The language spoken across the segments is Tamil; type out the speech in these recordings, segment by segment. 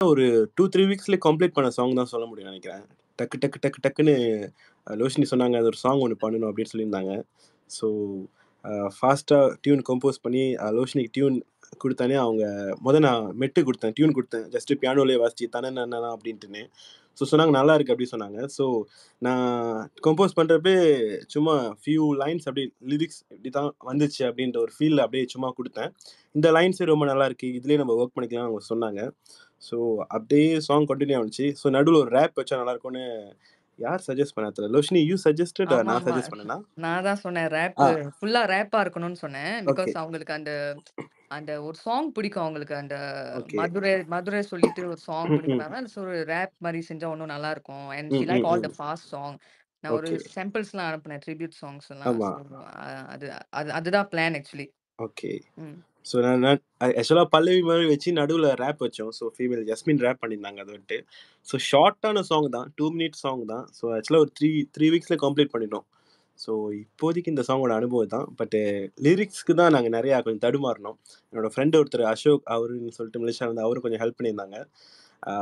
ஒரு 2-3 வீக்ஸ்லயே கம்ப்ளீட் பண்ண சாங் தான் சொல்ல முடியும்னு நெனைக்கிறேன். டக்கு டக்கு டக்கு டக்குன்னு லோஷினி சொன்னாங்க, "அது ஒரு சாங் ஒண்ணு பண்ணணும்" அப்படின்னு சொல்லியிருந்தாங்க. ஸோ ஃபாஸ்ட்டா டியூன் கம்போஸ் பண்ணி லோஷினிக்கு டியூன் குடுத்தோனே அவங்க நான் மெட்டு குடுத்தேன், டியூன் குடுத்தேன். ஜஸ்ட் பியானோலயே வாசிச்சு தனனனனா அப்படின்ட்டுன்னு. ஸோ சொன்னாங்க, "நல்லா இருக்கு" அப்படி சொன்னாங்க. ஸோ நான் கம்போஸ் பண்றப்பயே சும்மா ஃபியூ லைன்ஸ் அப்படியே லிரிக்ஸ் இப்படி தான் வந்துச்சு அப்படின்ற ஒரு ஃபீல்ல அப்படியே சும்மா குடுத்தேன். இந்த லைன்ஸே ரொம்ப நல்லா இருக்கு. இதுலயே நம்ம வொர்க் பண்ணிக்கலாம்னு அவங்க சொன்னாங்க. ஸோ அப்படியே சாங் கன்டின்யூ ஆனுச்சு. ஸோ நடுவுல ஒரு ரேப் வச்சா நல்லா இருக்கும்னு யார் சஜெஸ்ட் பண்ணா தெரியல. லோஷினி யூ சஜெஸ்டட் நான் ஆமாமா. சஜெஸ்ட் பண்ணேனா? நான் தான் சொன்னேன் ஆ ஃபுல்லா ரேப்பா இருக்கணும்னு சொன்னேன். பிகாஸ் ஓகே, அவங்களுக்கு அந்த அந்த ஒரு சாங் பிடிக்கும் அவங்களுக்கு. அந்த ஓகே. மதுரை மதுரை சொல்லிட்டு ஒரு சாங் ம், ம். பிடிக்கிறனால, ஸோ ஒரு ரேப் மாரி செஞ்சா இன்னும் நல்லாருக்கும். அண்ட் ம், ஷி லைக் ம், ஆல் த ம். Fast song. நான் ஒரு ஓகே. சாம்பிள்ஸ்லாம் அனுப்புனேன். ட்ரிபியூட் சாங்ஸ் எல்லாம். ஆமா. ஸோ அது அது அதுதான் பிளான் ஆக்சுவலி. ஓகே. ம். ஸோ நான் நான் ஆக்சுவலா பல்லவி மாரி வச்சு நடுவுல ரேப் வச்சோம். ஸோ ஃபீமேல் ஜஸ்மின் ரேப் பண்ணியிருந்தாங்க அத வந்துட்டு. ஸோ ஷார்ட்டான சாங் தான். 2 மினிட்ஸ் சாங் தான். ஸோ ஆக்சுவலா ஒரு 3 வீக்ஸ்ல கம்ப்ளீட் பண்ணிட்டோம். ஸோ இப்போதைக்கு இந்த சாங்கோட அனுபவம் தான். லிரிக்ஸ்க்கு தான் நாங்க நெறையா கொஞ்சம் தடுமாறுனோம். என்னோட ஃப்ரெண்ட் ஒருத்தர் அசோக் அவருன்னு சொல்லிட்டு மலேசியால இருந்து அவரும் கொஞ்சம் ஹெல்ப் பண்ணியிருந்தாங்க. ஆ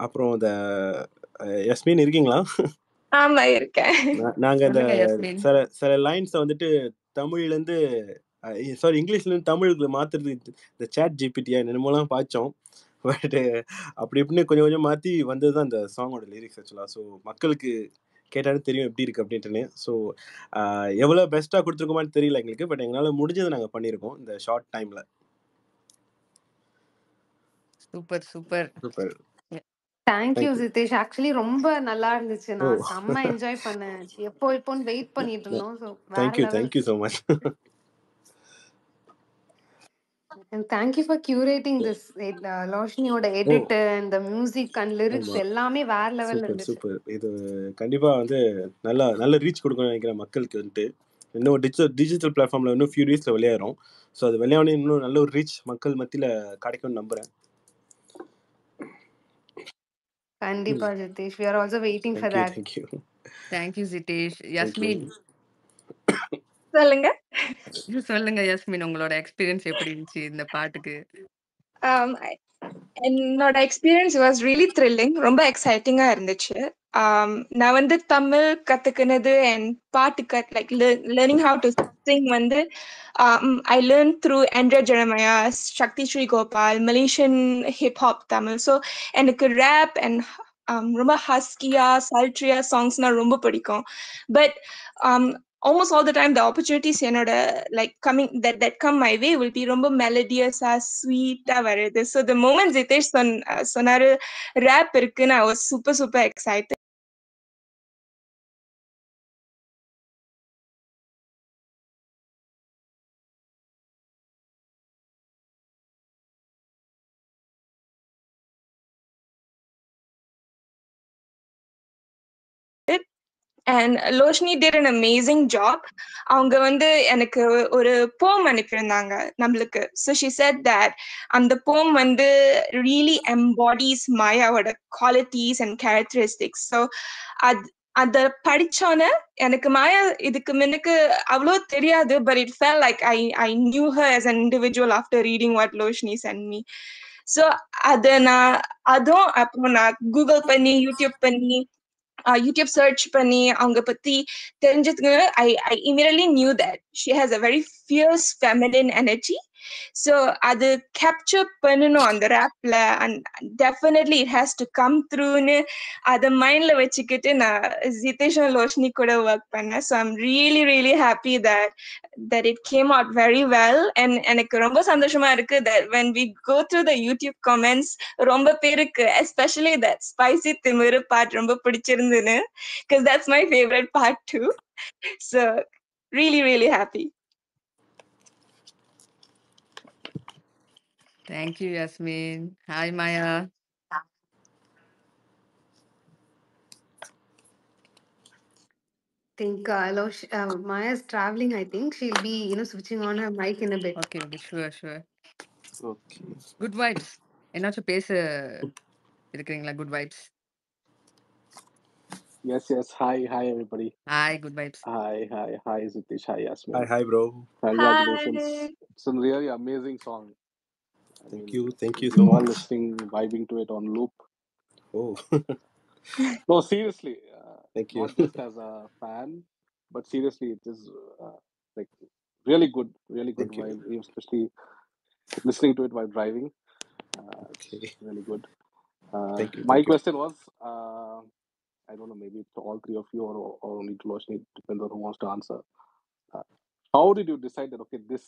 அப்புறம் யஸ்மின் இருக்கீங்களா? ஆமா இருக்கேன். நாங்க இந்த சொல்லுங்க யஸ்மின். சில சில லைன்ஸ வந்துட்டு தமிழ்லேருந்து சாரி இங்கிலீஷ்லேருந்து தமிழுக்கு மாத்துறதுக்கு இந்த சாட் ஜிபிடியா என்னென்னமோலாம் பாய்ச்சோம். பட் அப்படி இப்படின்னு கொஞ்சம் கொஞ்சம் மாத்தி வந்தது தான் இந்த சாங்கோட லிரிக்ஸ் ஆக்சுவலா. ஸோ மக்களுக்கு கேட்டாலே தெரியும் எப்படி இருக்கு அப்படின்ட்டுன்னு. ஸோ எவ்வளோ பெஸ்ட்டா குடுத்துருக்கோமான்னு தெரியல எங்களுக்கு. பட் எங்களால முடிஞ்சத நாங்க பண்ணியிருக்கோம் இந்த ஷார்ட் டைம்ல. Super, super. Super. Thank you thank you. Siddhesh. Actually ரொம்ப நல்லா இருந்துச்சு. ஓ! நான் செம்ம என்ஜாய் பண்ணேன். எப்போன்னு வெயிட் பண்ணிட்டு இருந்தோம். ஸோ வேற thank you, level. Thank you so much. And thank you for curating this. லோஷினியோட oh! Edit and music and lyrics ஆமா. எல்லாமே வேற லெவல்ல சூப்பர், இருந்துச்சு. சூப்பர். இது கண்டிப்பா நல்ல நல்ல ரீச் குடுக்கும்னு நெனைக்கிறேன் மக்களுக்கு வந்துட்டு. இன்னும் டிஜிட்டல் பிளாட்ஃபார்ம்ல இன்னும் ஃபியூ டேஸ்ல வெளியாயிரும். ஸோ அது வெளியானோனே இன்னும் நல்ல ஒரு ரீச் மக்கள் மத்தியில கிடைக்கும்னு நம்புறேன். கண்டிப்பா Siddhesh. We are also waiting for that. Thank you. Thank you Siddhesh. Thank you. Yasmin. சொல்லுங்க. சொல்லுங்க யஸ்மின், உங்களோட எக்ஸ்பீரியன்ஸ் எப்படி இருந்துச்சு இந்த பாட்டுக்கு? Um, என்னோட எக்ஸ்பீரியன்ஸ் வாஸ் ரியலி த்ரில்லிங். ரொம்ப எக்ஸைட்டிங்கா இருந்துச்சு. நான் வந்து தமிழ் கத்துக்கினது அண்ட் பாட்டு like learning how to sing வந்து I learn through Andrea Jeremiah, Sakthi Shri Gopal, Malaysian hip hop Tamil. So எனக்கு ரேப் அண்ட் ரொம்ப ஹஸ்கியா சல்ட்ரியா சாங்ஸ்னா ரொம்ப பிடிக்கும். But almost all the time the opportunities என்னோட like coming that come my way will be ரொம்ப melodious sweet வருது. So the moment Zitesh சொன்னாரு rap இருக்குன்னு I was super excited. And Loshni did an amazing job. அவங்க வந்து எனக்கு ஒரு poem அனுப்பியிருந்தாங்க நம்மளுக்கு. So she said that அந்த poem வந்து really embodies மாயாவோட qualities and characteristics. So அத படிச்சோன்னே எனக்கு மாயா இதுக்கு முன்னுக்கு அவ்வளோ தெரியாது. But it felt like I knew her as an individual after reading what Loshni sent me. So அதுவும் அப்புறம் நான் கூகுள் பண்ணி யூடியூப் பண்ணி யூடியூப் சர்ச் பண்ணி அவங்க பத்தி தெரிஞ்சதுக்கு I immediately knew that she has a very fierce feminine energy. So அது கேப்சர் பண்ணணும் அந்த ரேப்ல and definitely it has to come throughன்னு அதை மைண்ட்ல வச்சுக்கிட்டு நான் ஜிதேஷ் லோஷினி கூட ஒர்க் பண்ணேன். So I'm really happy that it came out very well. And எனக்கு ரொம்ப சந்தோஷமா இருக்கு that when we go through the YouTube comments ரொம்ப பேருக்கு especially that spicy திமிரு part ரொம்ப பிடிச்சிருந்துன்னு because that's my favorite part too. So really happy. Thank you, Yasmin. Hi, Maya. Think Maya's traveling. I think she'll be switching on her mic in a bit. Okay, sure. Okay. Good vibes. என்னாச்சும் பேச இருக்கிறீங்களா? Good vibes. Yes. Hi, everybody. Hi, good vibes. Hi, Zitish. Hi, Yasmin. Hi bro. Congratulations. Hi. It's a really amazing song. I Thank mean, you. Thank you we so were all much. listening, vibing to it on loop. Oh, No, seriously, thank you. not just as a fan, but seriously, it is like really good Thank you. vibe, especially listening to it while driving. It's Okay. really good. Thank you. My Thank you. question was, I don't know, maybe it's all three of you or only to Loshni, depends on who wants to answer. How did you decide that, okay, this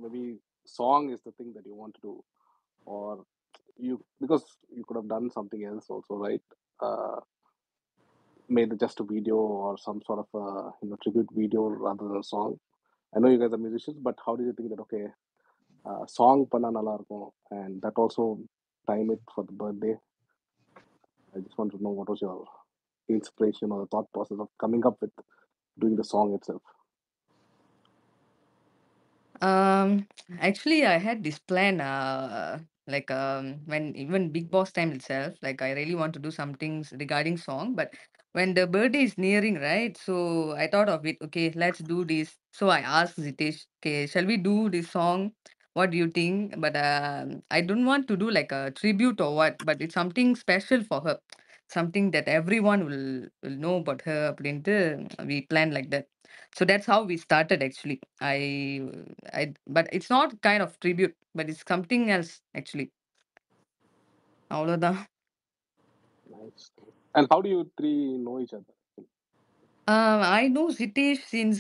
maybe song is the thing that you want to do? Or because you could have done something else also, right? Made just a video or some sort of a tribute video rather than a song. I know you guys are musicians, but how did you think that, okay, song panna nalla irukum, and that also time it for the birthday? I just want to know what was your inspiration or the thought process of coming up with doing the song itself. Actually, I had this plan, like when even Big Boss time itself, like I really want to do some things regarding song, but when the birthday is nearing, right? So I thought of it, okay, let's do this. So I asked Zitesh, okay, shall we do this song? What do you think? But I don't want to do like a tribute or what, but it's something special for her, something that everyone will know about her. அப்படின்ட்டு we planned like that. So that's how we started actually. But it's not kind of tribute, but it's something else actually. அவ்வளவுதான். Nice. And how do you three know each other? I know Zitesh since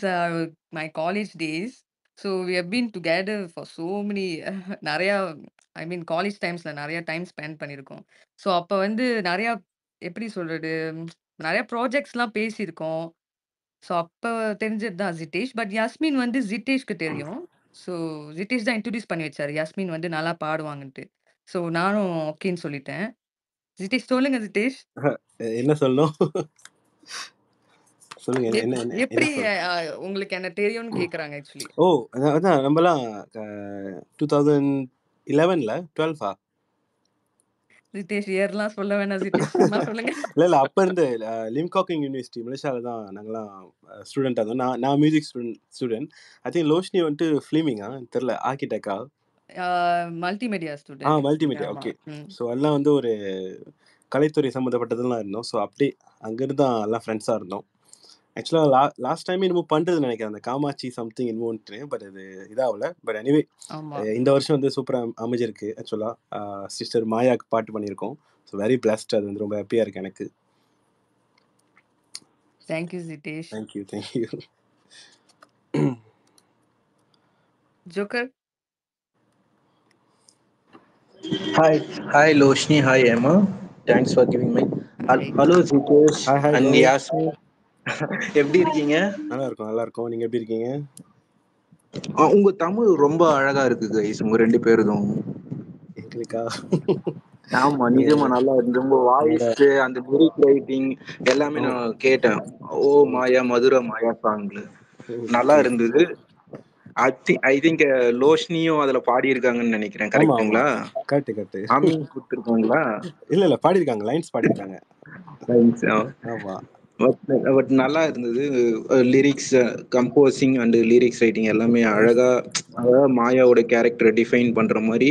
my college days. So we have been together for so many நிறைய ஐ மீன் காலேஜ் டைம்ஸ்ல நிறைய டைம் ஸ்பெண்ட் பண்ணியிருக்கோம். ஸோ அப்போ வந்து நிறைய எப்படி சொல்றது, நிறைய ப்ராஜெக்ட்ஸ்லாம் பேசியிருக்கோம். ஸோ அப்ப தெரிஞ்சது தான் ஜிதேஷ். பட் யாஸ்மின் வந்து ஜிதேஷ்க்கு தெரியும். ஸோ ஜிதேஷ் தான் இன்ட்ரோடியூஸ் பண்ணி வச்சாரு. யாஸ்மின் வந்து நல்லா பாடுவாங்கன்ட்டு. ஸோ நானும் ஓகேன்னு சொல்லிட்டேன். ஜிதேஷ் சொல்லுங்க ஜிதேஷ். என்ன சொல்லணும்? சொல்லுங்க. என்ன என்ன எப்படி என்ன சொல்ல? உங்களுக்கு என்ன தெரியும்னு கேக்குறாங்க ஆக்சுவலி. ஓ, அதான் நம்மலாம் 2011ல 12ஆ? ஜிதேஷ் இயர்லாம் சொல்ல வேணாம் ஜிதேஷ். சும்மா சொல்லுங்க. இல்லை அப்போ இருந்து லிம்காக்கிங் யூனிவர்சிட்டி மலேசியாவில் தான் நாங்களாம் ஸ்டூடெண்ட்டாக இருந்தோம். நான் music student. I think Loshini வந்துட்டு ஃபிலிமிங்கா தெரில, ஆர்கிடெக்டா? Multimedia student. Multimedia. Okay. So எல்லாம் வந்து ஒரு கலைத்துறை சம்மந்தப்பட்டதெல்லாம் இருந்தோம். ஸோ அப்படியே அங்கேருந்து தான் எல்லாம் ஃப்ரெண்ட்ஸாக இருந்தோம். ஆக்சுவலாக லாஸ்ட் டைம் இன்னமும் பண்ணுறதுன்னு நினைக்கிறேன், அந்த காமாட்சி சம்திங் இன்னும்ட்டு. பட் அது இதாகல. பட் எனிவே இந்த வருஷம் வந்து சூப்பராக அமைஞ்சிருக்கு. ஆக்சுவலாக சிஸ்டர் மாயாவுக்கு பாட்டு பண்ணியிருக்கோம். So very blessed. அது வந்து ரொம்ப ஹாப்பியாக இருக்குது எனக்கு. Thank you Jitesh. Thank you. Joker. Hi Loshni, hi Emma. Thanks for giving me. Hello Zitesh and bro. Yasmin. எப்படி இருக்கீங்க? நல்லா இருக்கும். நீங்க எப்படி இருக்கீங்க? உங்க தமிழ் ரொம்ப அழகா இருக்கு கைஸ், உங்க ரெண்டு பேருதும். எங்களுக்கா? ஆமா, நிஜமா நல்லா இருக்கு. உங்க வாய்ஸ், அந்த லிரிக் ரைட்டிங் எல்லாமே நான் கேட்டேன். ஓ மாயா, மதுரை மாயா சாங்ல நல்லா இருந்தது. ஐ திங்க் லோஷ்னியும் அதுல பாடி இருக்காங்கன்னு நினைக்கிறேன். கரெக்ட்டுங்களா? கரெக்ட். ஆமீன் கொடுத்துருக்காங்களா? இல்ல பாடிருக்காங்க, லைன்ஸ் பாடிருக்காங்க. ஆமா. பட் நல்லா இருந்தது. Lyrics composing and lyrics writing எல்லாமே அழகா, அதாவது மாயாவோட கேரக்டரை டிஃபைன் பண்ற மாதிரி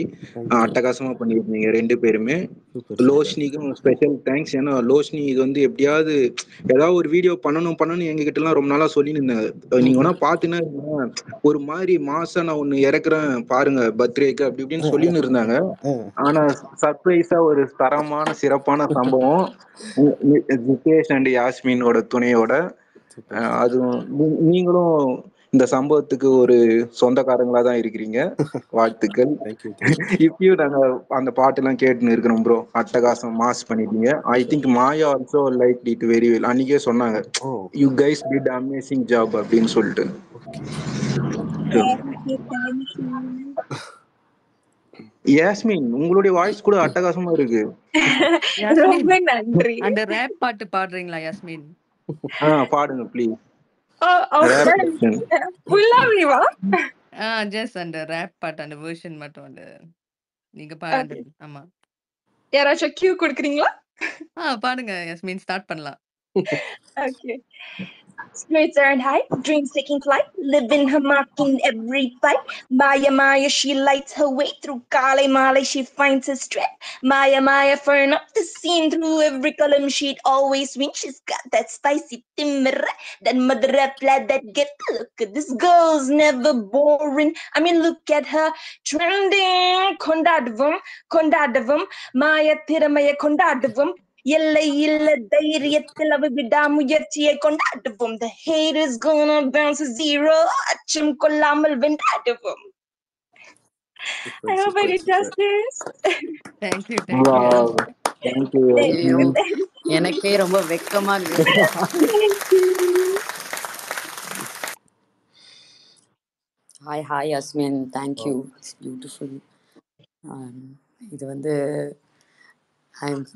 அட்டகாசமா பண்ணிருந்தீங்க ரெண்டு பேருமே. லோஷ்னிக்கும் ஸ்பெஷல் தேங்க்ஸ். ஏன்னா லோஷ்னி இது வந்து எப்படியாவது ஏதாவது ஒரு வீடியோ பண்ணணும் எங்க கிட்ட எல்லாம் ரொம்ப நாளா சொல்லிட்டு இருந்தாங்க. நீங்க வேணா பாத்தீங்கன்னா ஒரு மாதிரி மாசா நான் ஒண்ணு இறக்குறேன் பாருங்க பர்த்டேக்கு அப்படி இப்படின்னு சொல்லின்னு இருந்தாங்க. ஆனா சர்ப்ரைஸா ஒரு தரமான சிறப்பான சம்பவம் ஜிதேஷ் அண்ட் யாஸ்மினோட துணையோட. அதுவும் நீங்களும் இந்த சம்பவத்துக்கு ஒரு சொந்தக்காரங்களா தான் இருக்கிறீங்க. வாழ்த்துக்கள். இப்பயும் நாங்க அந்த பாட்டு எல்லாம் கேட்டுன்னு இருக்கிறோம் ப்ரோ. அட்டகாசம் மாஸ் பண்ணிட்டீங்க. I think Maya also like it very well. அன்னைக்கே சொன்னாங்க you guys did amazing job அப்படின்னு சொல்லிட்டு. யாஸ்மின் உங்களுடைய வாய்ஸ் கூட அட்டகாசமா இருக்கு. ரொம்ப நன்றி. அந்த ரேப் பாட்டு பாடுறீங்களா யாஸ்மின்? பாடுங்க ப்ளீஸ். ஃபுல்லாவேவா? ஜஸ்ட் அந்த ரேப் பாட்டு அந்த வெர்ஷன் மட்டும் அந்த நீங்க பாடுங்க. ஆமா. யாராச்சும் கியூ கொடுக்குறீங்களா? பாடுங்க யாஸ்மின், ஸ்டார்ட் பண்ணலாம். Okay. Spirits are high, dreams taking flight, living her mark in every fight. Maya Maya, she lights her way through Kale Male, she finds her strength. Maya Maya, fern up the scene through every column she'd always win. She's got that spicy timber, that mother blood that get the look. This girl's never boring. I mean, look at her trending. Kondadavam, Maya Tiramaya Kondadavam. எல்லை இல்ல தைரியத்தில் அவ விடாமுயற்சியை கொண்டாடுவோம். The hate is gonna bounce to zero. அச்சம் கொள்ளாமல் வென்றாடுவோம். I hope I did justice. Thank you, thank you. Wow. Thank you. Thank you. ஐயோ Thank you. எனக்கே ரொம்ப வெக்கமா இருக்குது. Thank you. Hi Yasmin, thank you. It's beautiful. இது வந்து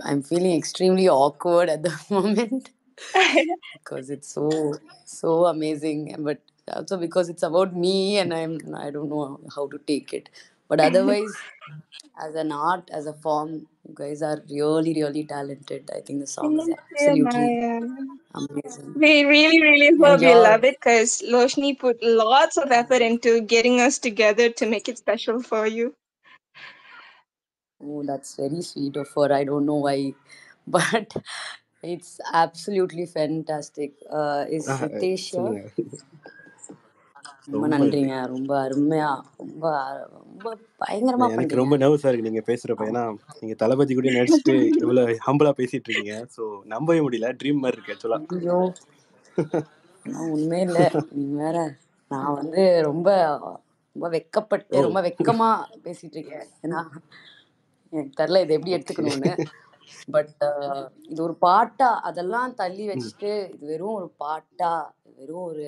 I'm feeling extremely awkward at the moment because it's so amazing, but also because it's about me and I don't know how to take it. But otherwise, as an art, as a form, you guys are really, really talented. I think the song is Thank you, absolutely Maya. amazing. We really, really And hope you your love it because Loshni put lots of effort into getting us together to make it special for you. Oh, that's very sweet of her. I don't know why, but it's absolutely fantastic. Is Ritesh here? சொல்லுங்க. ரொம்ப ரொம்ப நன்றிங்க. ரொம்ப அருமையா, ரொம்ப ரொம்ப பயங்கரமா எனக்கு பண்ணீங்க. ரொம்ப நர்வஸா இருக்கு நீங்க பேசுறப்ப. ஏன்னா நீங்க தளபதி கூட நடிச்சுட்டு இவ்வளவு ஹம்பிளா பேசிட்டு இருக்கீங்க. ஸோ நம்பவே முடியல. ட்ரீம் மாதிரி இருக்கு ஆக்சுவலா. ஐயோ, நான் உண்மையே இல்லை. நீங்க வேற. நான் வந்து ரொம்ப ரொம்ப வெக்கப்பட்டு ரொம்ப வெக்கமா பேசிட்டு இருக்கேன். ஏன்னா எனக்கு தெரியல இது எப்படி எடுத்துக்கணும்னு. பட் இது ஒரு பாட்டா அதெல்லாம் தள்ளி வச்சுட்டு இது வெறும் ஒரு பாட்டா, வெறும் ஒரு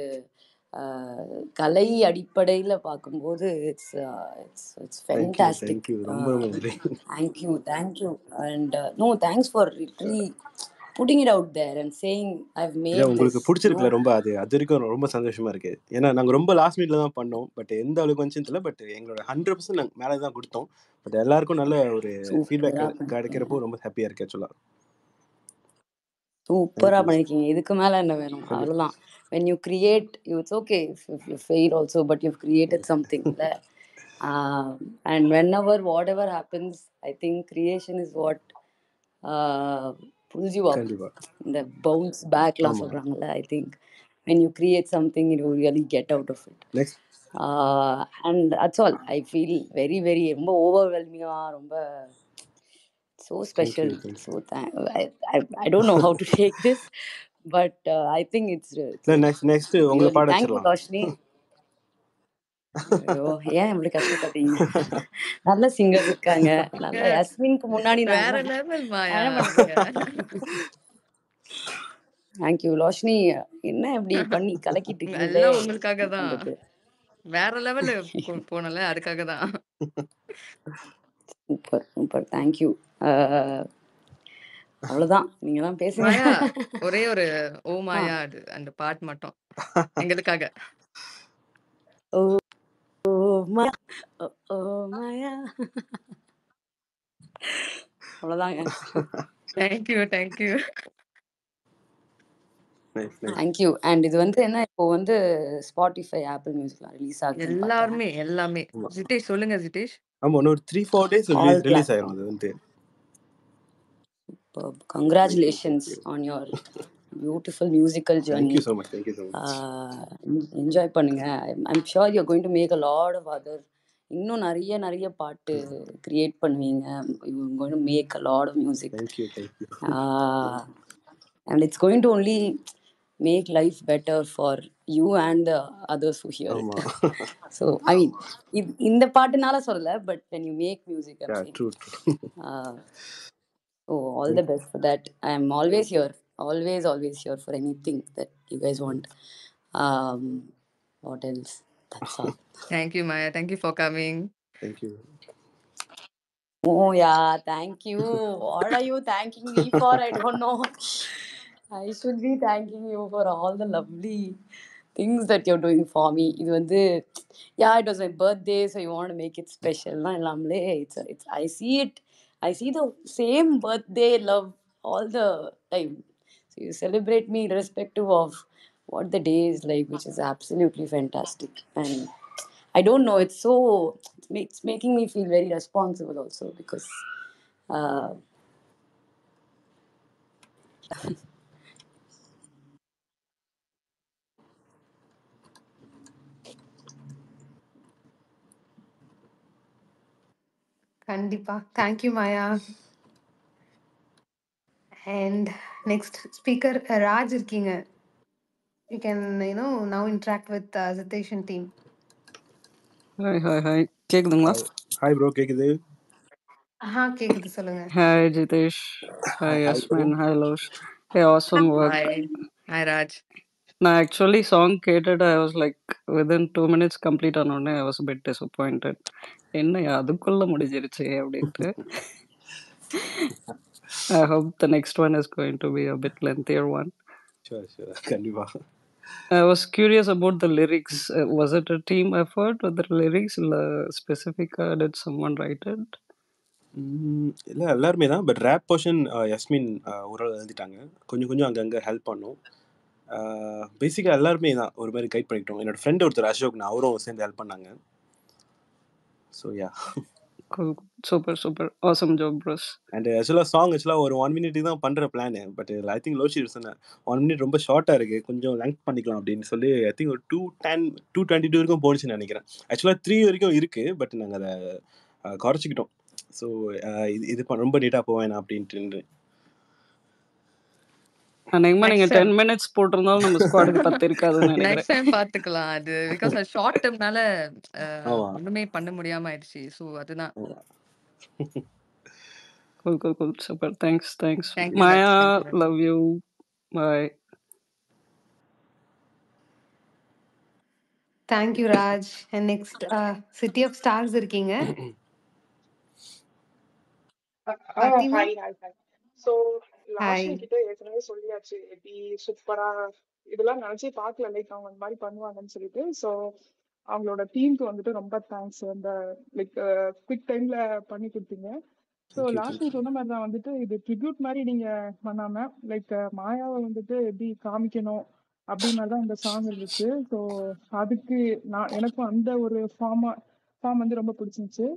கலை அடிப்படையில பார்க்கும்போது it's it's it's fantastic. Thank you ரொம்ப ரொம்ப நன்றி. Thank you and no thanks for literally putting it out there and saying I've made உங்களுக்கு this. பிடிச்சிருக்குல ரொம்ப. அது வரைக்கும் ரொம்ப சந்தோஷமா இருக்கு. ஏன்னா நாங்க ரொம்ப லாஸ்ட் மினிட்ல தான் பண்ணோம். பட் எந்த அளவுக்கு வந்துச்சுன்னு தெரியல. பட் எங்களோட 100% நாங்க மேலே தான் கொடுத்தோம். பட் எல்லாருக்கும் நல்ல ஒரு ஃபீட்பேக் கிடைக்கிறப்போ ரொம்ப ஹாப்பியா இருக்கு ஆக்சுவலா. சூப்பரா பண்ணிருக்கீங்க. இதுக்கு மேல என்ன வேணும்? அவ்வளவுதான். when you create it's okay if you fail also, but you've created something. And whenever whatever happens, I think creation is what pulls you up. கண்டிப்பா. இந்த bounce backலாம் சொல்றாங்கல்ல, I think when you create something you really get out of it. Next. And that's all. I feel very very ரொம்ப overwhelming, ரொம்ப so special. So I don't know how to take this, but I think it's next உங்களை பாட thank you வச்சிரலாம். Roshni. ஐயோ, ஏன் இப்படி கஷ்டப்படுறீங்க? நல்ல சிங்கர்ஸ் இருக்காங்க. நல்ல யஸ்மின்க்கு முன்னாடி வேற level Maya. Thank you Roshini. என்ன இப்படி பண்ணி கலக்கிட்டு இருக்கீங்களே? எல்லாம் உங்களுக்காக தான். வேற லெவல் போனல, அதுக்காக தான். Super super, thank you. அவ்வளவுதான், நீங்க தான் பேசுங்க. மாயா, ஒரே ஒரு ஓ மாயா, அது அந்த பாட்டு மட்டும் எங்களுக்காக. ஓ மாயா, ஓ மாயா. அவ்வளவுதாங்க. Thank you thank you thank you. அண்ட் இது வந்து என்ன, இப்போ வந்து ஸ்பாட்டிஃபை, ஆப்பிள் மியூசிக்லாம் ரிலீஸ் ஆகுது. எல்லாமே. ஜிதேஷ் சொல்லுங்க ஜிதேஷ். ஆமா, இன்னொரு 3-4 days ரிலீஸ் ஆயிரும் அது வந்து. Congratulations on your beautiful musical journey. Thank you so much. Enjoy பண்ணுங்க. I'm sure you're going to make a lot of other, இன்னும் நிறைய பாட்டு கிரியேட் பண்ணுவீங்க. You're going to make a lot of music. Thank you. And it's going to only make life better for you and the others who hear it. So I mean, இந்த பாட்டுனால சொல்லல, but when you make music, I'm saying. True. So all the best for that. I'm always here, always here for anything that you guys want. What else? That's all. Thank you Maya, thank you for coming. Thank you. Oh yeah, thank you. What are you thanking me for? I don't know. I should be thanking you for all the lovely things that you're doing for me. இது வந்து, yeah, it was my birthday, so you want to make it special. It's I see the same birthday love all the time. So you celebrate me irrespective of what the day is like, which is absolutely fantastic. And I don't know, it's making me feel very responsible also, because uh, கண்டிப்பா. Thank you, Maya. And next speaker, Raj இருக்கீங்க. You can, now interact with Zitesh and team. Hi கேக்குதுங்களா? ஹாய் ப்ரோ, கேக்குது? கேக்குது, சொல்லுங்க. Hi Jitesh, hi hi bro. Yasmin, hi Losh. Hey, awesome work. Hi Raj. நான் ஆக்சுவலி சாங் கேட்டுட்டு I was like within 2 minutes complete ஆனோடனே ஐ வாஸ் பிட் டிசப்பாயிண்டட். என்ன அதுக்குள்ள முடிஞ்சிருச்சு அப்படின்ட்டு. I hope the next one is going to be a bit lengthier one. Sure கண்டிப்பா. I was curious about the lyrics. Was it a team effort with the lyrics? இல்லை ஸ்பெசிஃபிக்காக did someone write it? இல்லை, எல்லாருமே தான். பட் ரேப் போர்ஷன் யஸ்மின் ஓரளவு எழுதிட்டாங்க. கொஞ்சம் கொஞ்சம் அங்கங்கே ஹெல்ப் பண்ணோம். பேசிக்காக எல்லாருமே தான் ஒரு மாதிரி கைட் பண்ணிக்கிட்டோம். என்னோட ஃப்ரெண்ட் ஒருத்தர் அசோக், அவரும் சேர்ந்து ஹெல்ப் பண்ணாங்க. So yeah. Cool. Super. Awesome job, bros. And ஆக்சுவலாக ஒரு 1 minute தான் பண்ணுற plan. But I think Loshi சொன்னேன் 1 minute ரொம்ப ஷார்ட்டாக இருக்குது, கொஞ்சம் லெங்க் பண்ணிக்கலாம் அப்படின்னு சொல்லி ஐ திங்க் ஒரு 2:22 வரைக்கும் போணுச்சுன்னு நினைக்கிறேன். ஆக்சுவலாக 3 வரைக்கும் இருக்குது, பட் நாங்கள் அதை குறைச்சிக்கிட்டோம். ஸோ இது ரொம்ப நீட்டாக போவேன் அப்படின்ட்டு. அன்னைக்குமா நீங்க 10 minutes போட்டிருந்தாலும் நம்ம ஸ்குவாடுக்கு 10 இருக்காதுன்னு நெக்ஸ்ட் நினைக்கிறேன். டைம் பாத்துக்கலாம். அது பிகாஸ் அது ஷார்ட் டர்ம்னால ஆமா ஒண்ணுமே பண்ண முடியாம ஆயிடுச்சு. சோ அதுதான். Cool. Super. Thanks. Thank you, Maya, Raj. Thank you, Raj. love you. Bye. Thank you, Raj. And next, City of Stars இருக்கீங்க. Fatima. Hi. So hi. Last கிட்ட ஏற்கனவே சொல்லியாச்சு, எப்படி சூப்பரா இதெல்லாம் நினைச்சே பார்க்கல, லைக் அவங்க இந்த மாதிரி பண்ணுவாங்கன்னு சொல்லிட்டு. ஸோ அவங்களோட டீமுக்கு வந்துட்டு ரொம்ப தேங்க்ஸ், அந்த லைக் குவிக் டைம்ல பண்ணி கொடுத்தீங்க. ஸோ லாஸ்ட் நீ சொன்ன மாதிரி தான் வந்துட்டு இது ட்ரிபியூட் மாதிரி நீங்க பண்ணாம லைக் மாயாவை வந்துட்டு எப்படி காமிக்கணும் அப்படி மாதிரி தான் இந்த சாங் இருந்துச்சு. ஸோ அதுக்கு எனக்கும் அந்த ஒரு ஃபார்ம் வந்து ரொம்ப பிடிச்சிருந்துச்சு.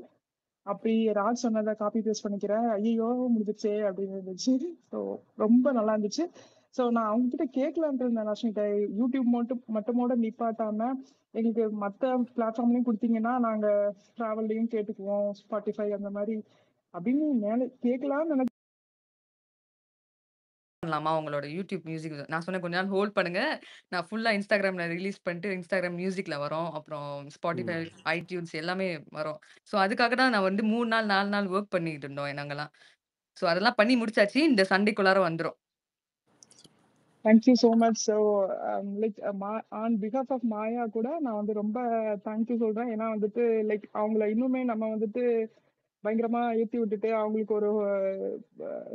அப்படி ராஜ் சொன்னதை காப்பி பேஸ்ட் பண்ணிக்கிறேன், ஐயோ முடிஞ்சிச்சே அப்படின்னு இருந்துச்சு. ஸோ ரொம்ப நல்லா இருந்துச்சு. ஸோ நான் அவங்க கிட்ட கேட்கலான்ட்டு இருந்தேன் லாஸ்ட் யூடியூப் மட்டுமோட நிப்பாட்டாம எங்களுக்கு மற்ற பிளாட்ஃபார்ம்லயும் கொடுத்தீங்கன்னா நாங்க டிராவல்லையும் கேட்டுக்குவோம், ஸ்பாட்டிஃபை அந்த மாதிரி அப்படின்னு மேலே கேட்கலாம்னு நினைச்சு. பண்ணலாமா உங்களோட யூடியூப் மியூசிக்? நான் சொன்னேன் கொஞ்ச நாள் ஹோல்ட் பண்ணுங்க, நான் ஃபுல்லா இன்ஸ்டாகிராம்ல ரிலீஸ் பண்ணிட்டு இன்ஸ்டாகிராம் மியூசிக்ல வரும், அப்புறம் ஸ்பாட்டிஃபை, ஐடியூன்ஸ் எல்லாமே வரும். ஸோ அதுக்காக தான் நான் வந்து 3 நாள் 4 நாள் ஒர்க் பண்ணிட்டு இருந்தோம் நாங்கெல்லாம். ஸோ அதெல்லாம் பண்ணி முடிச்சாச்சு. இந்த சண்டேக்குள்ளார வந்துரும். Thank you so much. So like on because of Maya கூட நான் வந்து ரொம்ப தேங்க்யூ சொல்றேன். ஏன்னா வந்துட்டு லைக் அவங்கள இன்னுமே நம்ம வந்துட்டு பயங்கரமா ஏற்றி விட்டுட்டு அவங்களுக்கு ஒரு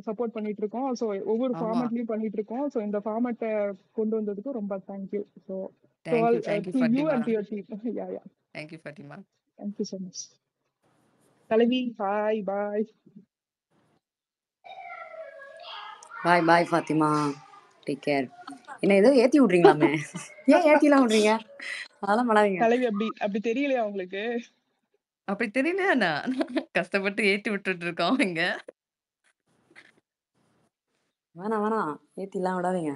சப்போர்ட் பண்ணிட்டு இருக்கோம். ஸோ ஒவ்வொரு ஆமா. ஃபார்மேட்லயும் பண்ணிட்டு இருக்கோம். ஸோ இந்த ஃபார்மேட்டை கொண்டு வந்ததுக்கு ரொம்ப thank you. So thank you to you Fatima. And to your team. Yeah thank you Fatima. Thank you so much. தலைவி bye. Bye, Fatima. Take care. என்ன ஏதோ ஏத்தி விடுறீங்களாமே? ஏன் ஏத்திலாம் விடுறீங்க? அதெல்லாம் பண்ணாதீங்க. தலைவி அப்படி தெரியலையா உங்களுக்கு? அப்படி தெரியலையா? நான் கஷ்டப்பட்டு ஏத்தி விட்டுட்டு இருக்கோம் இங்க. வேணாம் ஏத்திலாம் விடாதீங்க.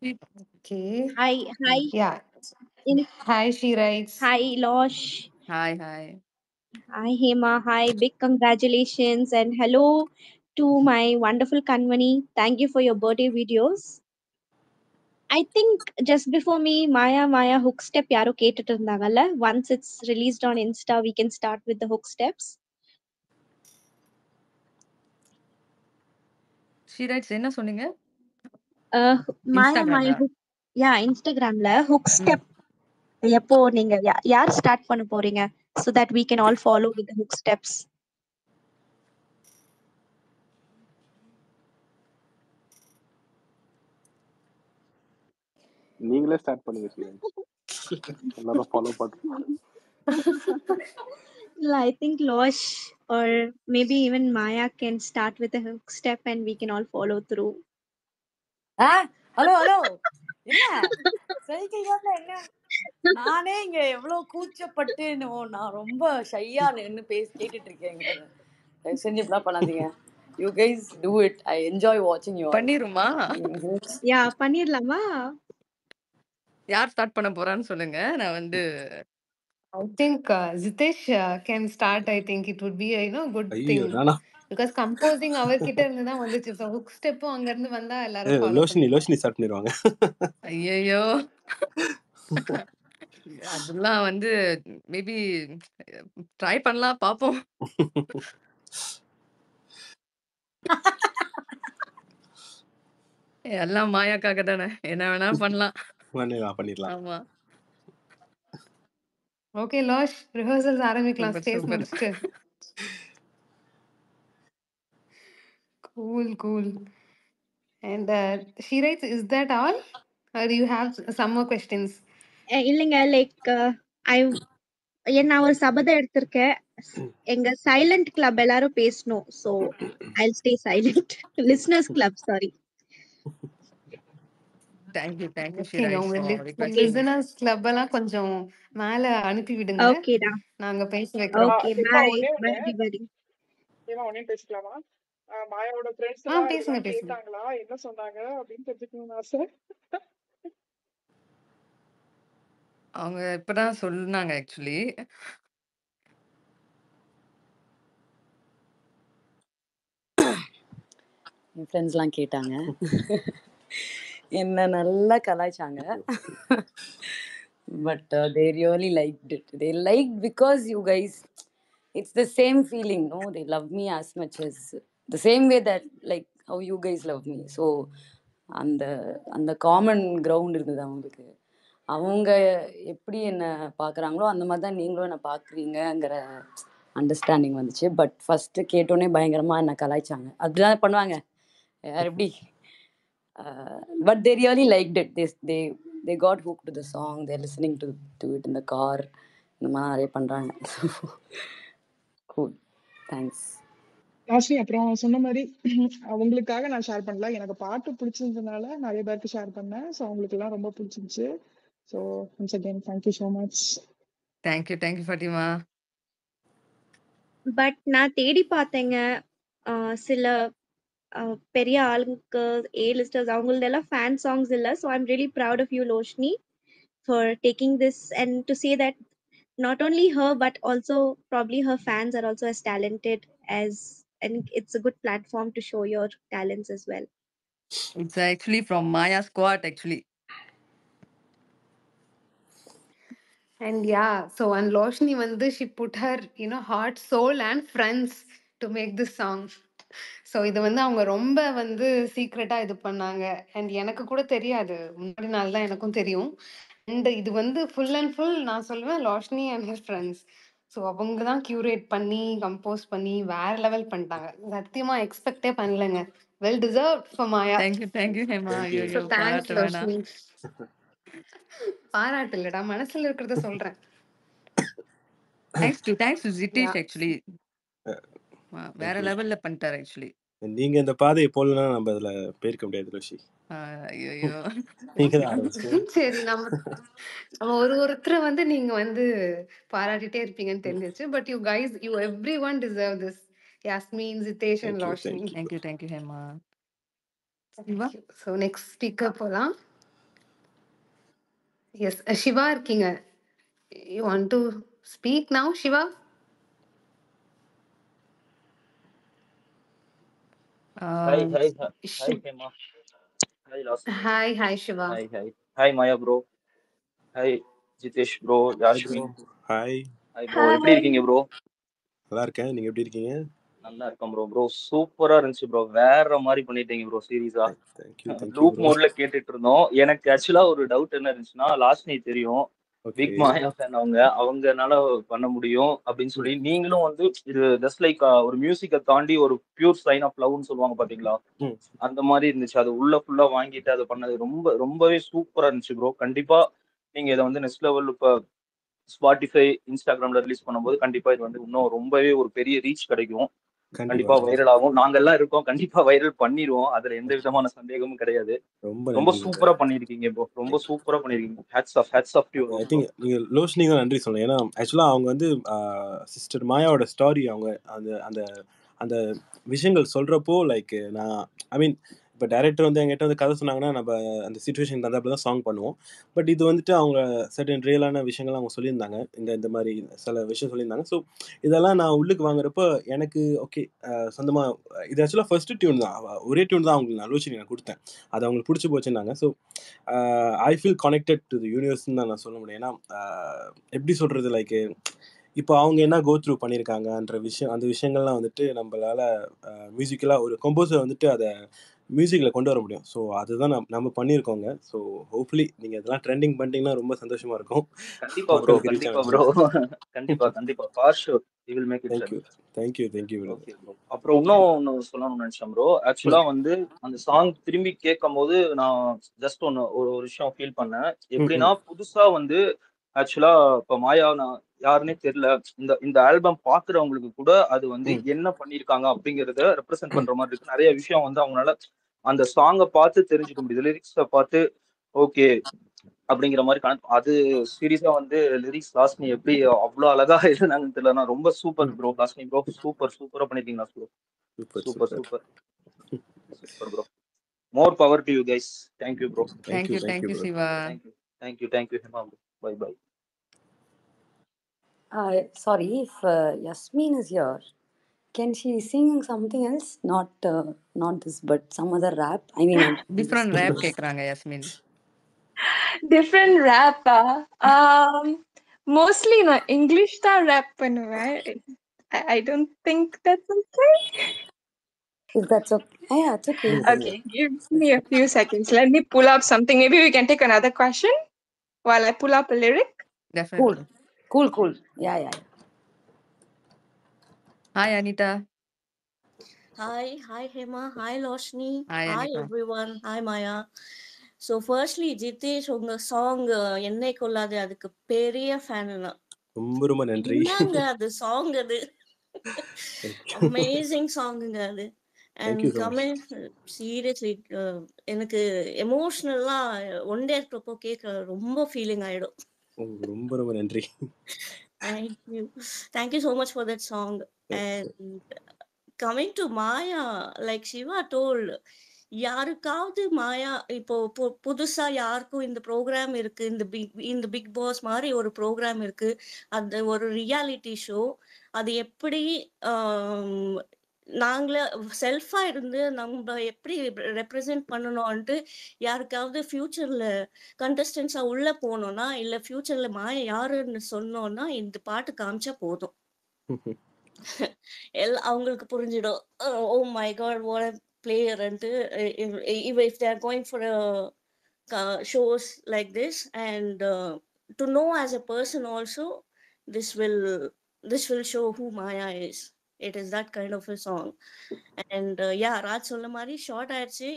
Okay. Hi. Yeah. Hi, she writes. Hi, Losh. Hi. Hi, Hema. Hi, big congratulations and hello to my wonderful Kanwani. Thank you for your birthday videos. I think just before me, Maya hook step yaro கேட்டுட்டு இருந்தாங்கல்ல. Once it's released on Insta, we can start with the hook steps. She writes என்ன சொன்னீங்க? Maya hook, yeah, Instagramல hook step எப்போ நீங்க யார் ஸ்டார்ட் பண்ண போறீங்க, so that we can all follow with the hook steps. நீங்களே ஸ்டார்ட் பண்ணுங்க ஸ்டூடண்ட்ஸ், எல்லாரும் ஃபாலோ பண்ணுங்க. இல்ல, I think Losh or maybe even Maya can start with a hook step and we can all follow through. Hello என்ன சைக்கிள் கார்ல என்ன நானே இங்க எவ்வளவு கூச்சப்பட்டு நான் ரொம்ப ஷையா நின்னு கேட்டுட்டு இருக்கேங்க. தயவு செஞ்சு இப்படிலாம் பண்ணாதீங்க. You guys do it. I enjoy வாட்சிங் யூ. பண்ணிருமா? யா பண்ணிரலாமா? யார் ஸ்டார்ட் பண்ண போறான்னு சொல்லுங்க. நான் வந்து I think Zitesh can start. I think it would be a good ஐயோ thing நானா because composing அவர்கிட்ட இருந்து தான் வந்துச்சு. So hook step அங்க இருந்து வந்தா எல்லாரும் ஃபாலோ லோஷினி பண்ணிடுவாங்க. ஸ்டார்ட் பண்ணிடுவாங்க. ஐயையோ! அதெல்லாம் வந்து மேபி ட்ரை பண்ணலாம் பாப்போம். எல்லாம் மாயாக்காக தானே. என்ன வேணா பண்ணலாம். பண்ணிடலாம். ஆமா. ஓகே லோஷ், ரிஹர்சல்ஸ் ஆரம்பிக்கலாம். Super, space super. முடிச்சுட்டு. Cool. And Shiraj, is that all? Or do you have some more questions? இல்லைங்க, லைக் நான் ஒரு சபதம் எடுத்திருக்கேன். எங்க சைலண்ட் கிளப் எல்லாரும் பேசணும். So I'll stay silent. Listeners club, sorry. Thank you ஓகேங்க, ஷிராஜ் உங்க for Okay. Requesting. Listeners club எல்லாம் கொஞ்சம் மேல அனுப்பி விடுங்க, ஓகேடா. நாங்க பேச வைக்கிறோம். ஓகே, ஹேமா பாய் ஒன்னே பை ஒண்ணு எவ்ரிபடி. ஹேமா ஒன்னே பேசிக்கலாமா? மாயாவோட ஃப்ரெண்ட்ஸ் எல்லாம் பேசுங்க இதெல்லாம் பேசுங்க. கேட்டாங்களா, என்ன சொன்னாங்க அப்படின்னு தெரிஞ்சுக்கணும்னு ஆசை. அவங்க இப்பதான் சொன்னாங்க ஆக்சுவலி. என் ஃப்ரெண்ட்ஸ்லாம் கேட்டாங்க. என்ன நல்லா கலாய்ச்சாங்க. But they really liked it. They liked because you guys, it's the same feeling, no? They love me as much as the same way that like how you guys love me. So அந்த காமன் கிரவுண்ட் இருந்தது அவங்களுக்கு. அவங்க எப்படி என்ன பார்க்குறாங்களோ அந்த மாதிரி தான் நீங்களும் என்ன பார்க்குறீங்கிற அண்டர்ஸ்டாண்டிங் வந்துச்சு. பட் ஃபஸ்ட்டு கேட்டோன்னே பயங்கரமாக என்ன கலாய்ச்சாங்க. அப்படிதான் பண்ணுவாங்க யார் எப்படி. But they really liked it. They got hooked to the song. They're listening to it in the car. இந்த மாதிரி நிறைய பண்ணுறாங்க. Cool. Thanks. லாஸ்ட்லி அப்புறம் சொன்ன மாதிரி அவங்களுக்காக நான் ஷேர் பண்ணல, எனக்கு பாட்டு பிடிச்சிருந்ததுனால நிறைய பேருக்கு ஷேர் பண்ணேன். ஸோ அவங்களுக்கு எல்லாம் ரொம்ப பிடிச்சிருந்துச்சு. So once again thank you so much. Thank you Fatima. But நான் தேடி பார்த்தேங்க, சில பெரிய ஆளுங்க A-listers அவங்களதெல்லாம் ஃபேன் சாங்ஸ் இல்லை. So I'm really proud of you Loshini for taking this and to say that not only her but also probably her fans are also as talented as, and it's a good platform to show your talents as well. It's actually from Maya squad actually. And yeah, so and Loshni வந்து she put her heart, soul and friends to make this song. So இது வந்து அவங்க ரொம்ப வந்து சீக்ரெட்டாக இது பண்ணாங்க. அண்ட் எனக்கு கூட தெரியாது, முன்னாடி நாள் தான் எனக்கும் தெரியும். அண்ட் இது வந்து ஃபுல் அண்ட் ஃபுல் நான் சொல்லுவேன் லாஷ்னி அண்ட் ஹர் ஃப்ரெண்ட்ஸ். ஸோ அவங்க தான் கியூரேட் பண்ணி கம்போஸ் பண்ணி வேற லெவல் பண்ணிட்டாங்க. சத்தியமா எக்ஸ்பெக்டே பண்ணலங்க. Well deserve for Maya. Thank you Hema. ஐயோ ஸோ தேங்க்ஸ் பாராட்ட வேணாம். லாஷ்னி. பாராட்டு இல்லடா, மனசுல இருக்கிறத சொல்றேன். Thanks to Jitesh Yeah. Actually. வேற லெவல்ல பண்ணிட்டார் ஆக்சுவலி. நீங்க இந்த பாதையை போலனா நம்ம இதுல போயிருக்க முடியாது லோஷி. ஐயோ நீங்க தான் ஆரம்பிச்சீங்க. சரி, நம்ம ஒருத்தரை வந்து நீங்க வந்து பாராட்டிட்டே இருப்பீங்கன்னு தெரிஞ்சிச்சு. But you guys, you every one deserve this. Yasmin, Jitesh and Lashni. Thank you Hema. So next speaker போலாம். எஸ், சிவா இருக்கீங்க. You want to speak now Siva? Hi Hema. Hi Lasmi. Hi Siva. Hi Maya bro. Hi Jitesh bro. Yashmin. Hi Hi bro. எப்படி இருக்கீங்க bro? நல்லா இருக்கேன், நீங்க எப்படி இருக்கீங்க? நல்லா இருக்கேன் bro. சூப்பரா இருந்துச்சு bro. வேற மாதிரி பண்ணிட்டீங்க bro சீரியஸா. தேங்க்யூ லூப் மோட்ல கேட்டுட்டு இருந்தோம். எனக்கு ஆக்சுவலா ஒரு டவுட் என்ன இருந்துச்சுன்னா, லாஸ்ட் நீ தெரியும் பிக் மாயா ஃபேன், அவங்கனால பண்ண முடியும் அப்படின்னு சொல்லி, நீங்களும் வந்து இது ஜஸ்ட் லைக் ஒரு மியூசிக்கை தாண்டி ஒரு பியூர் சைன் ஆஃப் லவ்னு சொல்லுவாங்க பாத்தீங்களா, அந்த மாதிரி இருந்துச்சு. அது உள்ள ஃபுல்லா வாங்கிட்டு அதை பண்ணது ரொம்பவே சூப்பரா இருந்துச்சு ப்ரோ. கண்டிப்பா நீங்க இதை வந்து நெக்ஸ்ட் லெவல் இப்ப ஸ்பாட்டிஃபை இன்ஸ்டாகிராம்ல ரிலீஸ் பண்ணும்போது கண்டிப்பா இது வந்து இன்னும் ரொம்பவே ஒரு பெரிய ரீச் கிடைக்கும். கண்டிப்பா கண்டிப்பா வைரல் ஆகும். நாங்கெல்லாம் இருக்கோம், கண்டிப்பா வைரல் பண்ணிடுவோம். அதுல எந்த விதமான சந்தேகமும் கிடையாது. ரொம்ப ரொம்ப நன்றி சூப்பரா பண்ணிருக்கீங்க ப்ரோ, ரொம்ப சூப்பரா பண்ணிருக்கீங்க. Hats off to I bro. Think நீங்கள் லோஷினிக்கு தான் நன்றி சொல்லணும். ஏன்னா ஆக்சுவலாக அவங்க வந்து சிஸ்டர் மாயாவோட ஸ்டாரி அவங்க அந்த அந்த அந்த விஷயங்கள் சொல்கிறப்போ லைக் நான் ஐ மீன் இப்போ டைரக்டர் வந்து என்கிட்ட வந்து கதை சொன்னாங்கன்னா நம்ம அந்த சுச்சுவேஷன் தந்தாப்புல தான் சாங் பண்ணுவோம். பட் இது வந்துட்டு அவங்க சர்டன் ரியலான விஷயங்கள் அவங்க சொல்லியிருந்தாங்க. இந்த மாதிரி சில விஷயம் சொல்லியிருந்தாங்க. ஸோ இதெல்லாம் நான் உள்ளுக்கு வாங்குறப்போ எனக்கு ஓகே சொந்தமாக இது ஆக்சுவலாக ஃபர்ஸ்ட் டியூன் தான், ஒரே டியூன் தான் அவங்களுக்கு நான் லோஷினி நான் கொடுத்தேன். அது அவங்களுக்கு பிடிச்சி போச்சுன்னாங்க. So I feel connected to the யூனிவர்ஸ்ன்னு தான் நான் சொல்ல முடியும். ஏன்னா எப்படி சொல்கிறது, லைக் இப்போ அவங்க என்ன கோ த்ரூ பண்ணியிருக்காங்கன்ற விஷயம், அந்த விஷயங்கள்லாம் வந்துட்டு நம்மளால் மியூசிக்கலாக ஒரு கம்போசர் வந்துட்டு அதை மியூசிக்கில் கொண்டு வர முடியும். ஸோ அதுதான் நம்ம பண்ணியிருக்கோங்க. ஸோ ஹோப்ஃபுல்லி நீங்கள் இதெல்லாம் ட்ரெண்டிங் பண்ணிட்டீங்கன்னா ரொம்ப சந்தோஷமாக இருக்கும். கண்டிப்பா ப்ரோ, மக்களுக்கு ரீச் கண்டிப்பா ஆகும். ப்ரோ, கண்டிப்பா for sure we will make it thank you thank you okay bro. அப்புறம் இன்னொன்னு சொல்லணும்னு நினைச்சேன் ப்ரோ. ஆக்சுவலா வந்து அந்த சாங் திரும்பி கேட்கும் போது நான் ஜஸ்ட் ஒரு விஷயம் ஃபீல் பண்ணேன். எப்படின்னா புதுசா வந்து ஆக்சுவலா இப்ப மாயா நான் யாருன்னே தெரியல, இந்த இந்த ஆல்பம் பாக்குறவங்களுக்கு கூட அது வந்து என்ன பண்ணிருக்காங்க அப்படிங்கறத ரெப்ரசென்ட் பண்ற மாதிரி இருக்கு. நிறைய விஷயம் வந்து அவங்களால அந்த சாங்கை பார்த்து தெரிஞ்சுக்க முடியுது, லிரிக்ஸை பார்த்து ஓகே அப்படிங்கிற மாதிரி அது சீரியஸா வந்து லிரிக்ஸ் லாஸ்ட்னி எப்படி அவ்வளவு அழகா எழுதுனாங்கன்னு தெரியல. ரொம்ப சூப்பர் ப்ரோ, லாஸ்ட்னி ப்ரோ சூப்பரா பண்ணிருக்கீங்க bro. Super bro. More power to you guys. Thank you bro. Thank you Siva. Thank you Hema bro. Bye bye. Sorry, if Yasmin is here, can she sing something else? Not this, but some other rap. I mean, different rap கேக்குறாங்க யாஸ்மின். டிஃப்ரெண்ட் ரேப்பா? மோஸ்ட்லி நான் இங்கிலீஷ் தான் ரேப் பண்ணுவேன். I don't think that's okay. if that's okay. Yeah, it's okay. Okay, give me a few seconds. Let me pull up something. Maybe we can take another question while I pull up a lyric. Definitely. Cool. Yeah. Hi, Anita. Hi, Hema. Hi, Loshni. Hi, Anita. Everyone. Hi, Maya. So, firstly, Jitesh, உங்க சாங் என்னை கொள்ளாது அதுக்கு பெரிய ஃபேன் நான். ரொம்ப நன்றி. என்னங்க அது சாங், அது அமேசிங் சாங்குங்க அது. அண்ட் கமெண்ட் சீரியஸ்லி எனக்கு எமோஷனலா ஒன் டே இருக்கிறப்போ கேட்க ரொம்ப ஃபீலிங் ஆயிடும். ரொம்ப நன்றி. Thank you so much for that song. And coming to Maya, like Shiva told, யாருக்காவது மாயா இப்போ புதுசா யாருக்கும் இந்த ப்ரோக்ராம் இருக்கு, இந்த பிக் பாஸ் மாதிரி ஒரு ப்ரோக்ராம் இருக்கு, அந்த ஒரு ரியாலிட்டி ஷோ, அது எப்படி நாங்களே செல்ஃபா இருந்து நம்ம எப்படி ரெப்ரசென்ட் பண்ணணும்ன்ட்டு யாருக்காவது ஃபியூச்சர்ல கண்டஸ்டன்ஸா உள்ள போனோம்னா, இல்ல ஃபியூச்சர்ல மாயா யாருன்னு சொன்னோம்னா இந்த பாட்டு காமிச்சா போதும், அவங்களுக்கு புரிஞ்சிடும். Oh my God, what a player. And if they are going for shows like this, and to know as a person also, this will show who Maya is. It is that kind of a song. And yeah, Raj சொன்ன மாதிரி ஷார்ட் ஆயிடுச்சு,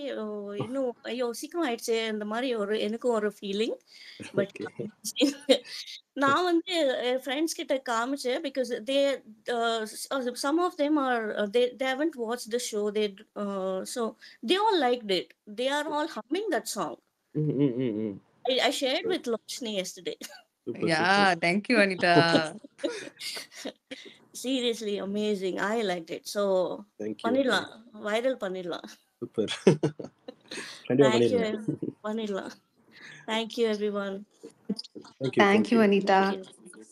இன்னும் ஐயோ சீக்கிரம் ஆயிடுச்சு அந்த மாதிரி எனக்கும் ஒரு ஃபீலிங். பட் நான் வந்து ஃப்ரெண்ட்ஸ் கிட்ட காமிச்சேன், because some of them are they haven't watched the show, so they all liked it. They are all humming that song. I shared with Loshni yesterday. Yeah, thank you, Anita. Seriously amazing. I liked it. So பண்ணிடலாம், வைரல் பண்ணிடலாம். சூப்பர். பண்ணிடலாம். Thank you everyone. Thank you Anita.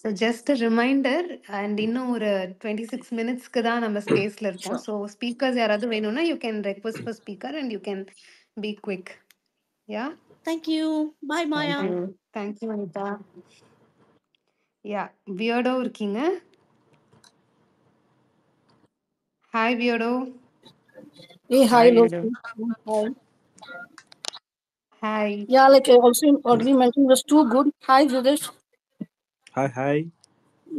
So just a reminder, and இன்னும் ஒரு 26 minutesக்கு தான் நம்ம ஸ்பேஸ்ல இருக்கோம். So speakers யாராவது வேணும்னா you can request for speaker and you can be quick. Yeah. Thank you. Bye Maya. Thank you Anita. Yeah, Weirdo இருக்கீங்க. Hi Weirdo. Hey, hi Weirdo. Hi. Yeah, like I also already mentioned, was too good. Hi Jitesh. Hi.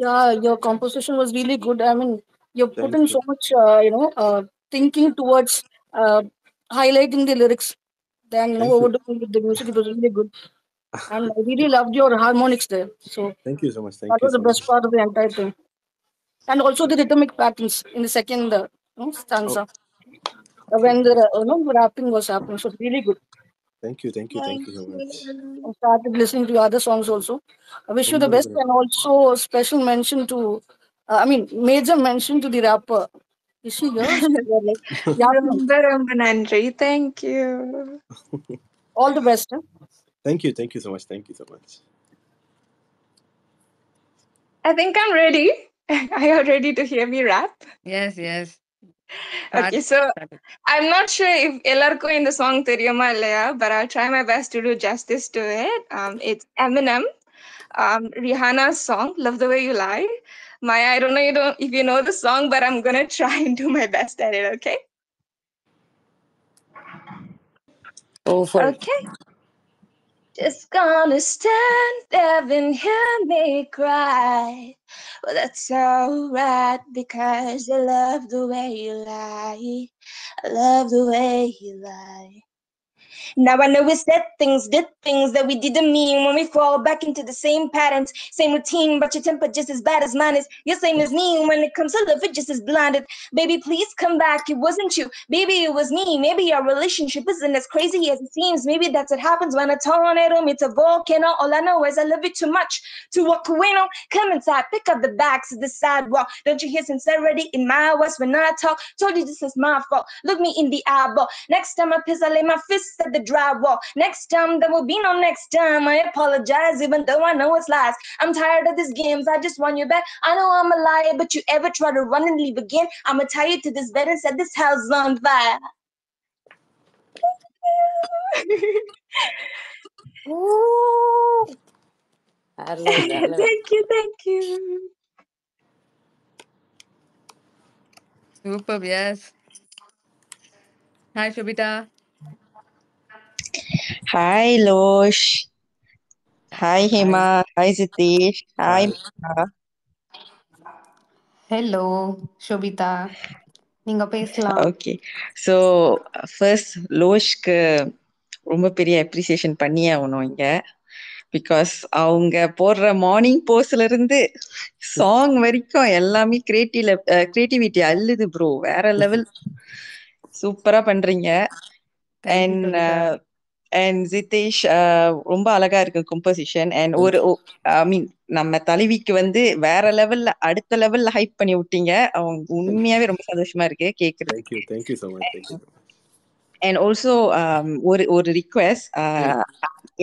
Yeah, your composition was really good. I mean, you put in so much, thinking towards highlighting the lyrics. Then, overdoing with the music, it was really good. and I really loved your harmonics there. So Thank you so much. that Thank you was the so best much. part of the entire thing. And also the rhythmic patterns in the second Oh, stanza when the rapping was happening. So really good. thank you so Thank much. you. I started listening to your other songs also. I wish you the ரொம்ப best, and also a special mention to, major mention to the rapper. Is she here? She's here, like Yasmin. ரொம்ப ரொம்ப நன்றி. Thank you. All the best. Thank you so much. Thank you so much. I think I'm ready. Are you ready to hear me rap? Yes. Okay, so I'm not sure if எல்லாருக்கும் இந்த song தெரியுமா இல்லையா, but I'll try my best to do justice to it. It's Eminem, Rihanna's song, Love the Way You Lie. Maya, I don't know if you know the song, but I'm gonna try and do my best at it, okay? Go for it. Okay. Just gonna stand there and hear me cry. Well, that's alright because I love the way you lie. I love the way you lie. Now I know we said things, did things that we didn't mean when we fall back into the same patterns, same routine, but your temper just as bad as mine is. You're same as me when it comes to love, it just as blinded. Baby, please come back. It wasn't you. Baby, it was me. Maybe our relationship isn't as crazy as it seems. Maybe that's what happens when a tornado meets a volcano. All I know is I love you too much to walk away. No, come inside, pick up the bags of the sidewalk. Don't you hear sincerity in my voice when I talk? Told you this is my fault. Look me in the eyeball. Next time I piss, I lay my fists at the drywall. Next time, there will be no next time. I apologize, even though I know it's lies. I'm tired of these games. I just want you back. I know I'm a liar, but you ever try to run and leave again? I'ma tie you to this bed and set this house on fire. Ooh. Applause. Thank you. Superb, yes. Hi, Shobita. Hi, Losh. Hi, Hema. Hi, Zitesh. Hi, Hi. Mona. Hello Sobhita, நீங்க பேசலாம். ஓகே ஸோ ஃபர்ஸ்ட் லோஷ்க்கு ரொம்ப பெரிய அப்ரிசியேஷன் பண்ணியே ஆகணும் இங்க. பிகாஸ் அவங்க போடுற மார்னிங் போஸ்ட்ல இருந்து சாங் வரைக்கும் எல்லாமே கிரியேட்டிவிட்டி அள்ளுது ப்ரோ. வேற லெவல். சூப்பரா பண்றீங்க. அண்ட் ஜிதேஷ் ரொம்ப அழகா இருக்கு கம்போசிஷன். அண்ட் ஒரு ஐ மீன் நம்ம தலைவிக்கு வந்து வேற லெவல்ல அடுத்த லெவல்ல ஹைப் பண்ணி விட்டீங்க. அவங்க உண்மையாவே ரொம்ப சந்தோஷமா இருக்கு கேக்குறதுக்கு. Thank you so much. And also ஒரு ரிக்வெஸ்ட்,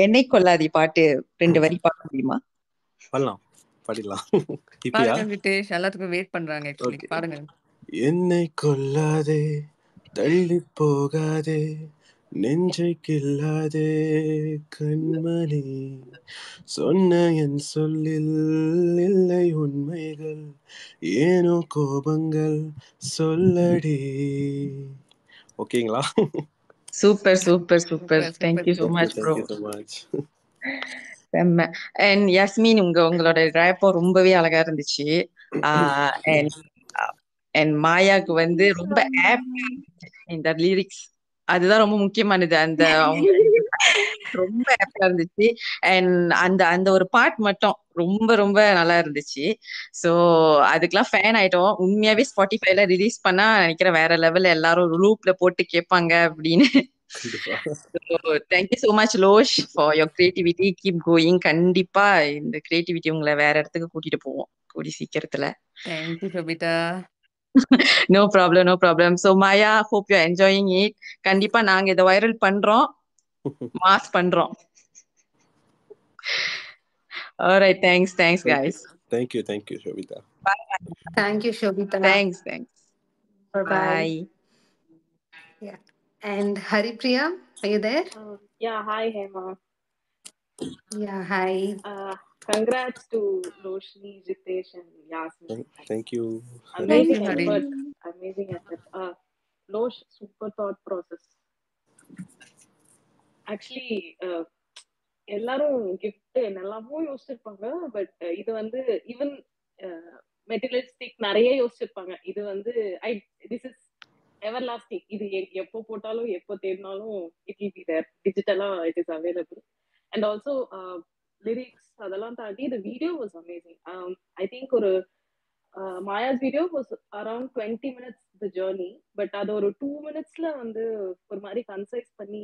என்னை கொல்லாதி பாட்டு 2 வரி பாட முடியுமா? பாடிடலாம். பாருங்க விட்டேஷ், எல்லாத்துக்கும் வெயிட் பண்றாங்க ஆக்சுவலி. பாருங்க. என்னை கொல்லாதே, தள்ளி போகாதே, நெஞ்சை கில்லாதே கண்மணி, சொன்ன என் சொல்லில் இல்லை உண்மைகள், ஏனோ கோபங்கள் சொல்லடி. ஓகேங்களா? Super super super. Thank you so much bro. செம்ம. அண்ட் யாஸ்மின், உங்களோட ரேப்போ ரொம்பவே அழகா இருந்துச்சு. அண்ட் மாயாக்கு வந்து ரொம்ப ஆப்டா இருந்துச்சு இந்த லிரிக்ஸ். அதுதான் ரொம்ப முக்கியமானது. அந்த அவங்க ரொம்ப ஆப்டா இருந்துச்சு. அண்ட் அந்த ஒரு பார்ட் மட்டும் ரொம்ப ரொம்ப நல்லா இருந்துச்சு. ஸோ அதுக்கெல்லாம் ஃபேன் ஆயிட்டோம். உண்மையாவே ஸ்பாட்டிஃபைல ரிலீஸ் பண்ணா நினைக்கிறேன் வேற லெவல்ல எல்லாரும் லூப்ல போட்டு கேட்பாங்க அப்படின்னு. Thank you so much Losh for your creativity. Keep going. கண்டிப்பா இந்த கிரியேட்டிவிட்டி உங்களை வேற இடத்துக்கு கூட்டிட்டு போவோம் கூடி சீக்கிரத்துல. Thank you Shobitha. No problem. So Maya, hope you enjoying it. கண்டிப்பா நாங்க இதை வைரல் பண்றோம், மாஸ் பண்றோம். Alright, thanks guys. Thank you Shobita. Thank you Shobita. Thanks. Bye. Yeah. And Haripriya, are you there? Yeah, hi Hema. Yeah, hi. Congrats to Roshni, Jitesh and Yasmin. Thank you. Amazing effort. Losh, super thought process. Actually, எல்லாரும் கிஃப்ட் நல்லாவும் யோசிச்சிருப்பாங்க. பட் இது வந்து ஈவன் மெட்டீரியலிஸ்டிக் நிறைய யோசிச்சிருப்பாங்க. இது வந்து திஸ் இஸ் எவர் லாஸ்டிங். இது எப்போ போட்டாலும் எப்போ தேடினாலும் இட் வில் பி தேர். டிஜிட்டலா it is available. And also lyrics அதெல்லாம் தாண்டி the video was amazing. I think ஒரு Maya's video was around 20 minutes the journey, but அது ஒரு 2 minutesல வந்து ஒரு மாதிரி கன்சைஸ் பண்ணி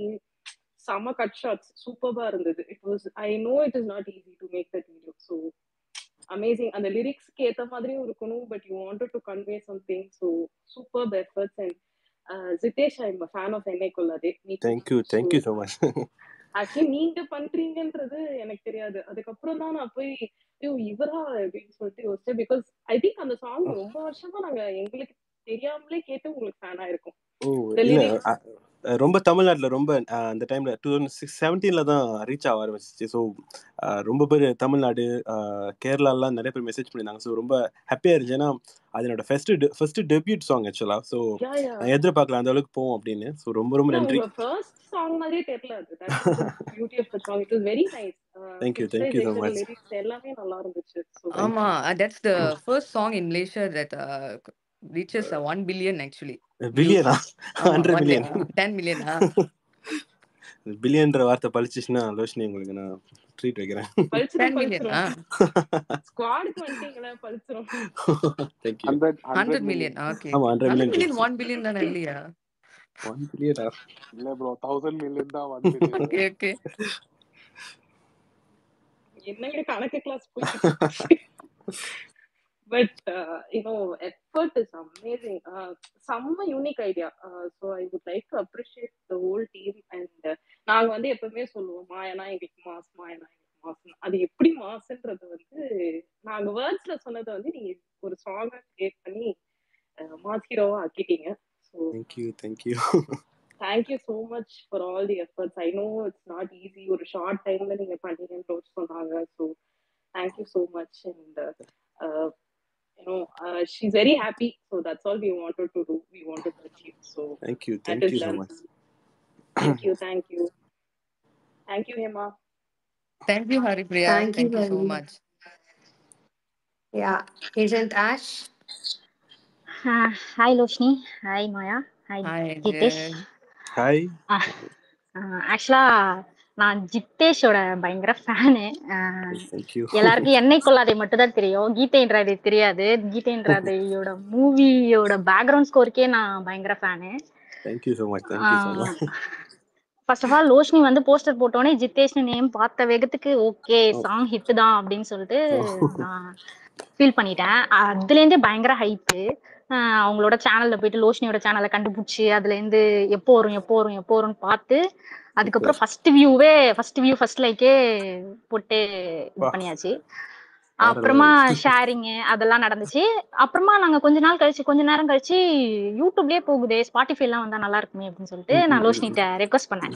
செம கட் ஷாட்ஸ் சூப்பர்பா இருந்தது. It was I know it is not easy to make that video. So amazing. அந்த லிரிக்ஸ்க்கு ஏத்த மாதிரியும் இருக்கணும், but you wanted to convey something. So super efforts. And Jitesh, I am fan of என்னை கொள்ளாதே. Thank you so much. ஆக்சுவலி நீங்க பண்றீங்கன்றது எனக்கு தெரியாது. அதுக்கப்புறம் தான் நான் போய் ஐயோ இவரா அப்படின்னு சொல்லிட்டு யோசிச்சேன். பிகாஸ் ஐ திங்க் அந்த சாங் ரொம்ப வருஷமா நாங்க எங்களுக்கு தெரியாமலே கேட்டு உங்களுக்கு ஃபேன் ஆயிருக்கோம். இல்ல ரொம்ப தமிழ்நாட்டில் ரொம்ப அந்த டைம்ல 2017 தான் ரீச் ஆக ஆரம்பிச்சிச்சு. ஸோ ரொம்ப பேர் தமிழ்நாடு, கேரளாலாம் நிறைய பேர் மெசேஜ் பண்ணியிருந்தாங்க. ஸோ ரொம்ப ஹாப்பியாக இருந்துச்சு. ஏன்னா அது என்னோட ஃபர்ஸ்ட் டெபியூட் சாங் ஆக்சுவலா. ஸோ நான் எதிர்பார்க்கல அந்த அளவுக்கு போவோம் அப்படின்னு. ஸோ ரொம்ப நன்றி. ஃபர்ஸ்ட் சாங் மாதிரியே தெரியல அது. That's the beauty of the song. It was very nice. Thank you so much. Lyrics எல்லாமே நல்லா இருந்துச்சு. ஆமா, that's the first song in Malaysia that reaches 1 billion actually. பில்லியனா? 100 million? 10 million. பில்லியன்ற வார்த்தை பழிச்சிச்சுன்னா லோஷினி உங்களுக்கு நான் ட்ரீட் வைக்கிறேன். 10 million. ஸ்குவாடுக்கு வந்துட்டீங்களா? பழிச்சிரும். தேங்க்யூ. 100 million. Okay. ஆமா 100 million 1 billion தானே இல்லையா? 1 பில்லியனா? இல்ல ப்ரோ, 1000 மில்லியன் தான் 1 பில்லியன். ஓகே. என்னங்க கணக்கு கிளாஸ் போயிட்டு. But effort is amazing. Some unique idea. So I would like to appreciate the whole team. And நாங்க வந்து எப்பவுமே சொல்லுவோம், மாயனா எங்களுக்கு மாஸ், மாயனா எங்களுக்கு மாஸ். அது எப்படி மாஸ்ன்றது வந்து நாங்க வேர்ட்ஸ்ல சொன்னதை வந்து நீங்க ஒரு சாங்கா கிரியேட் பண்ணி மாஸ் ஹீரோவா ஆக்கிட்டீங்க. So thank you. Thank you so much for all the efforts. I know it's not easy. ஒரு ஷார்ட் டைம்ல நீங்க பண்ணீங்கன்னு சொன்னாங்க. So thank you so much. And she's very happy. So that's all we wanted to do. We wanted to achieve. So thank you so much. Thank you. Thank you, Hema. Thank you, Haripriya. Thank you so much. Yeah, Agent Ash. Hi Loshni. Hi Maya. Hi Jitesh. Hi. ஆக்சுவலா நான் ஜித்தேஷோட பயங்கர ஃபேனு. Thank you. எல்லாருக்கும் என்னை கொள்ளாதை மட்டும் தான் தெரியும், கீதைன்றது தெரியாது. கீதைன்றதையோட மூவியோட பேக்ரவுண்ட் ஸ்கோருக்கே நான் பயங்கர fan. Thank you so much. First of all Loshini வந்து போஸ்டர் போட்டோன்னே ஜித்தேஷ்னு நேம் பார்த்த வேகத்துக்கு ஓகே சாங் ஹிட் தான் அப்படின்னு சொல்லிட்டு நான் ஃபீல் பண்ணிட்டேன். அதுலேருந்தே பயங்கர ஹைப்பு. அவங்களோட சேனல்ல போயிட்டு லோஷினியோட சேனலை கண்டுபிடிச்சி அதுலேருந்து எப்போ வரும்னு பார்த்து அதுக்கப்புறம் ஃபர்ஸ்ட் வியூ ஃபர்ஸ்ட் லைக்கே போட்டு இது பண்ணியாச்சு. அப்புறமா ஷேரிங் அதெல்லாம் நடந்துச்சு. அப்புறமா நாங்க கொஞ்ச நேரம் கழிச்சு யூடியூப்லயே போகுதே, ஸ்பாட்டிஃபை எல்லாம் வந்தா நல்லா இருக்குமே அப்படின்னு சொல்லிட்டு நான் லோஷினிட்ட ரெக்வஸ்ட் பண்ணேன்.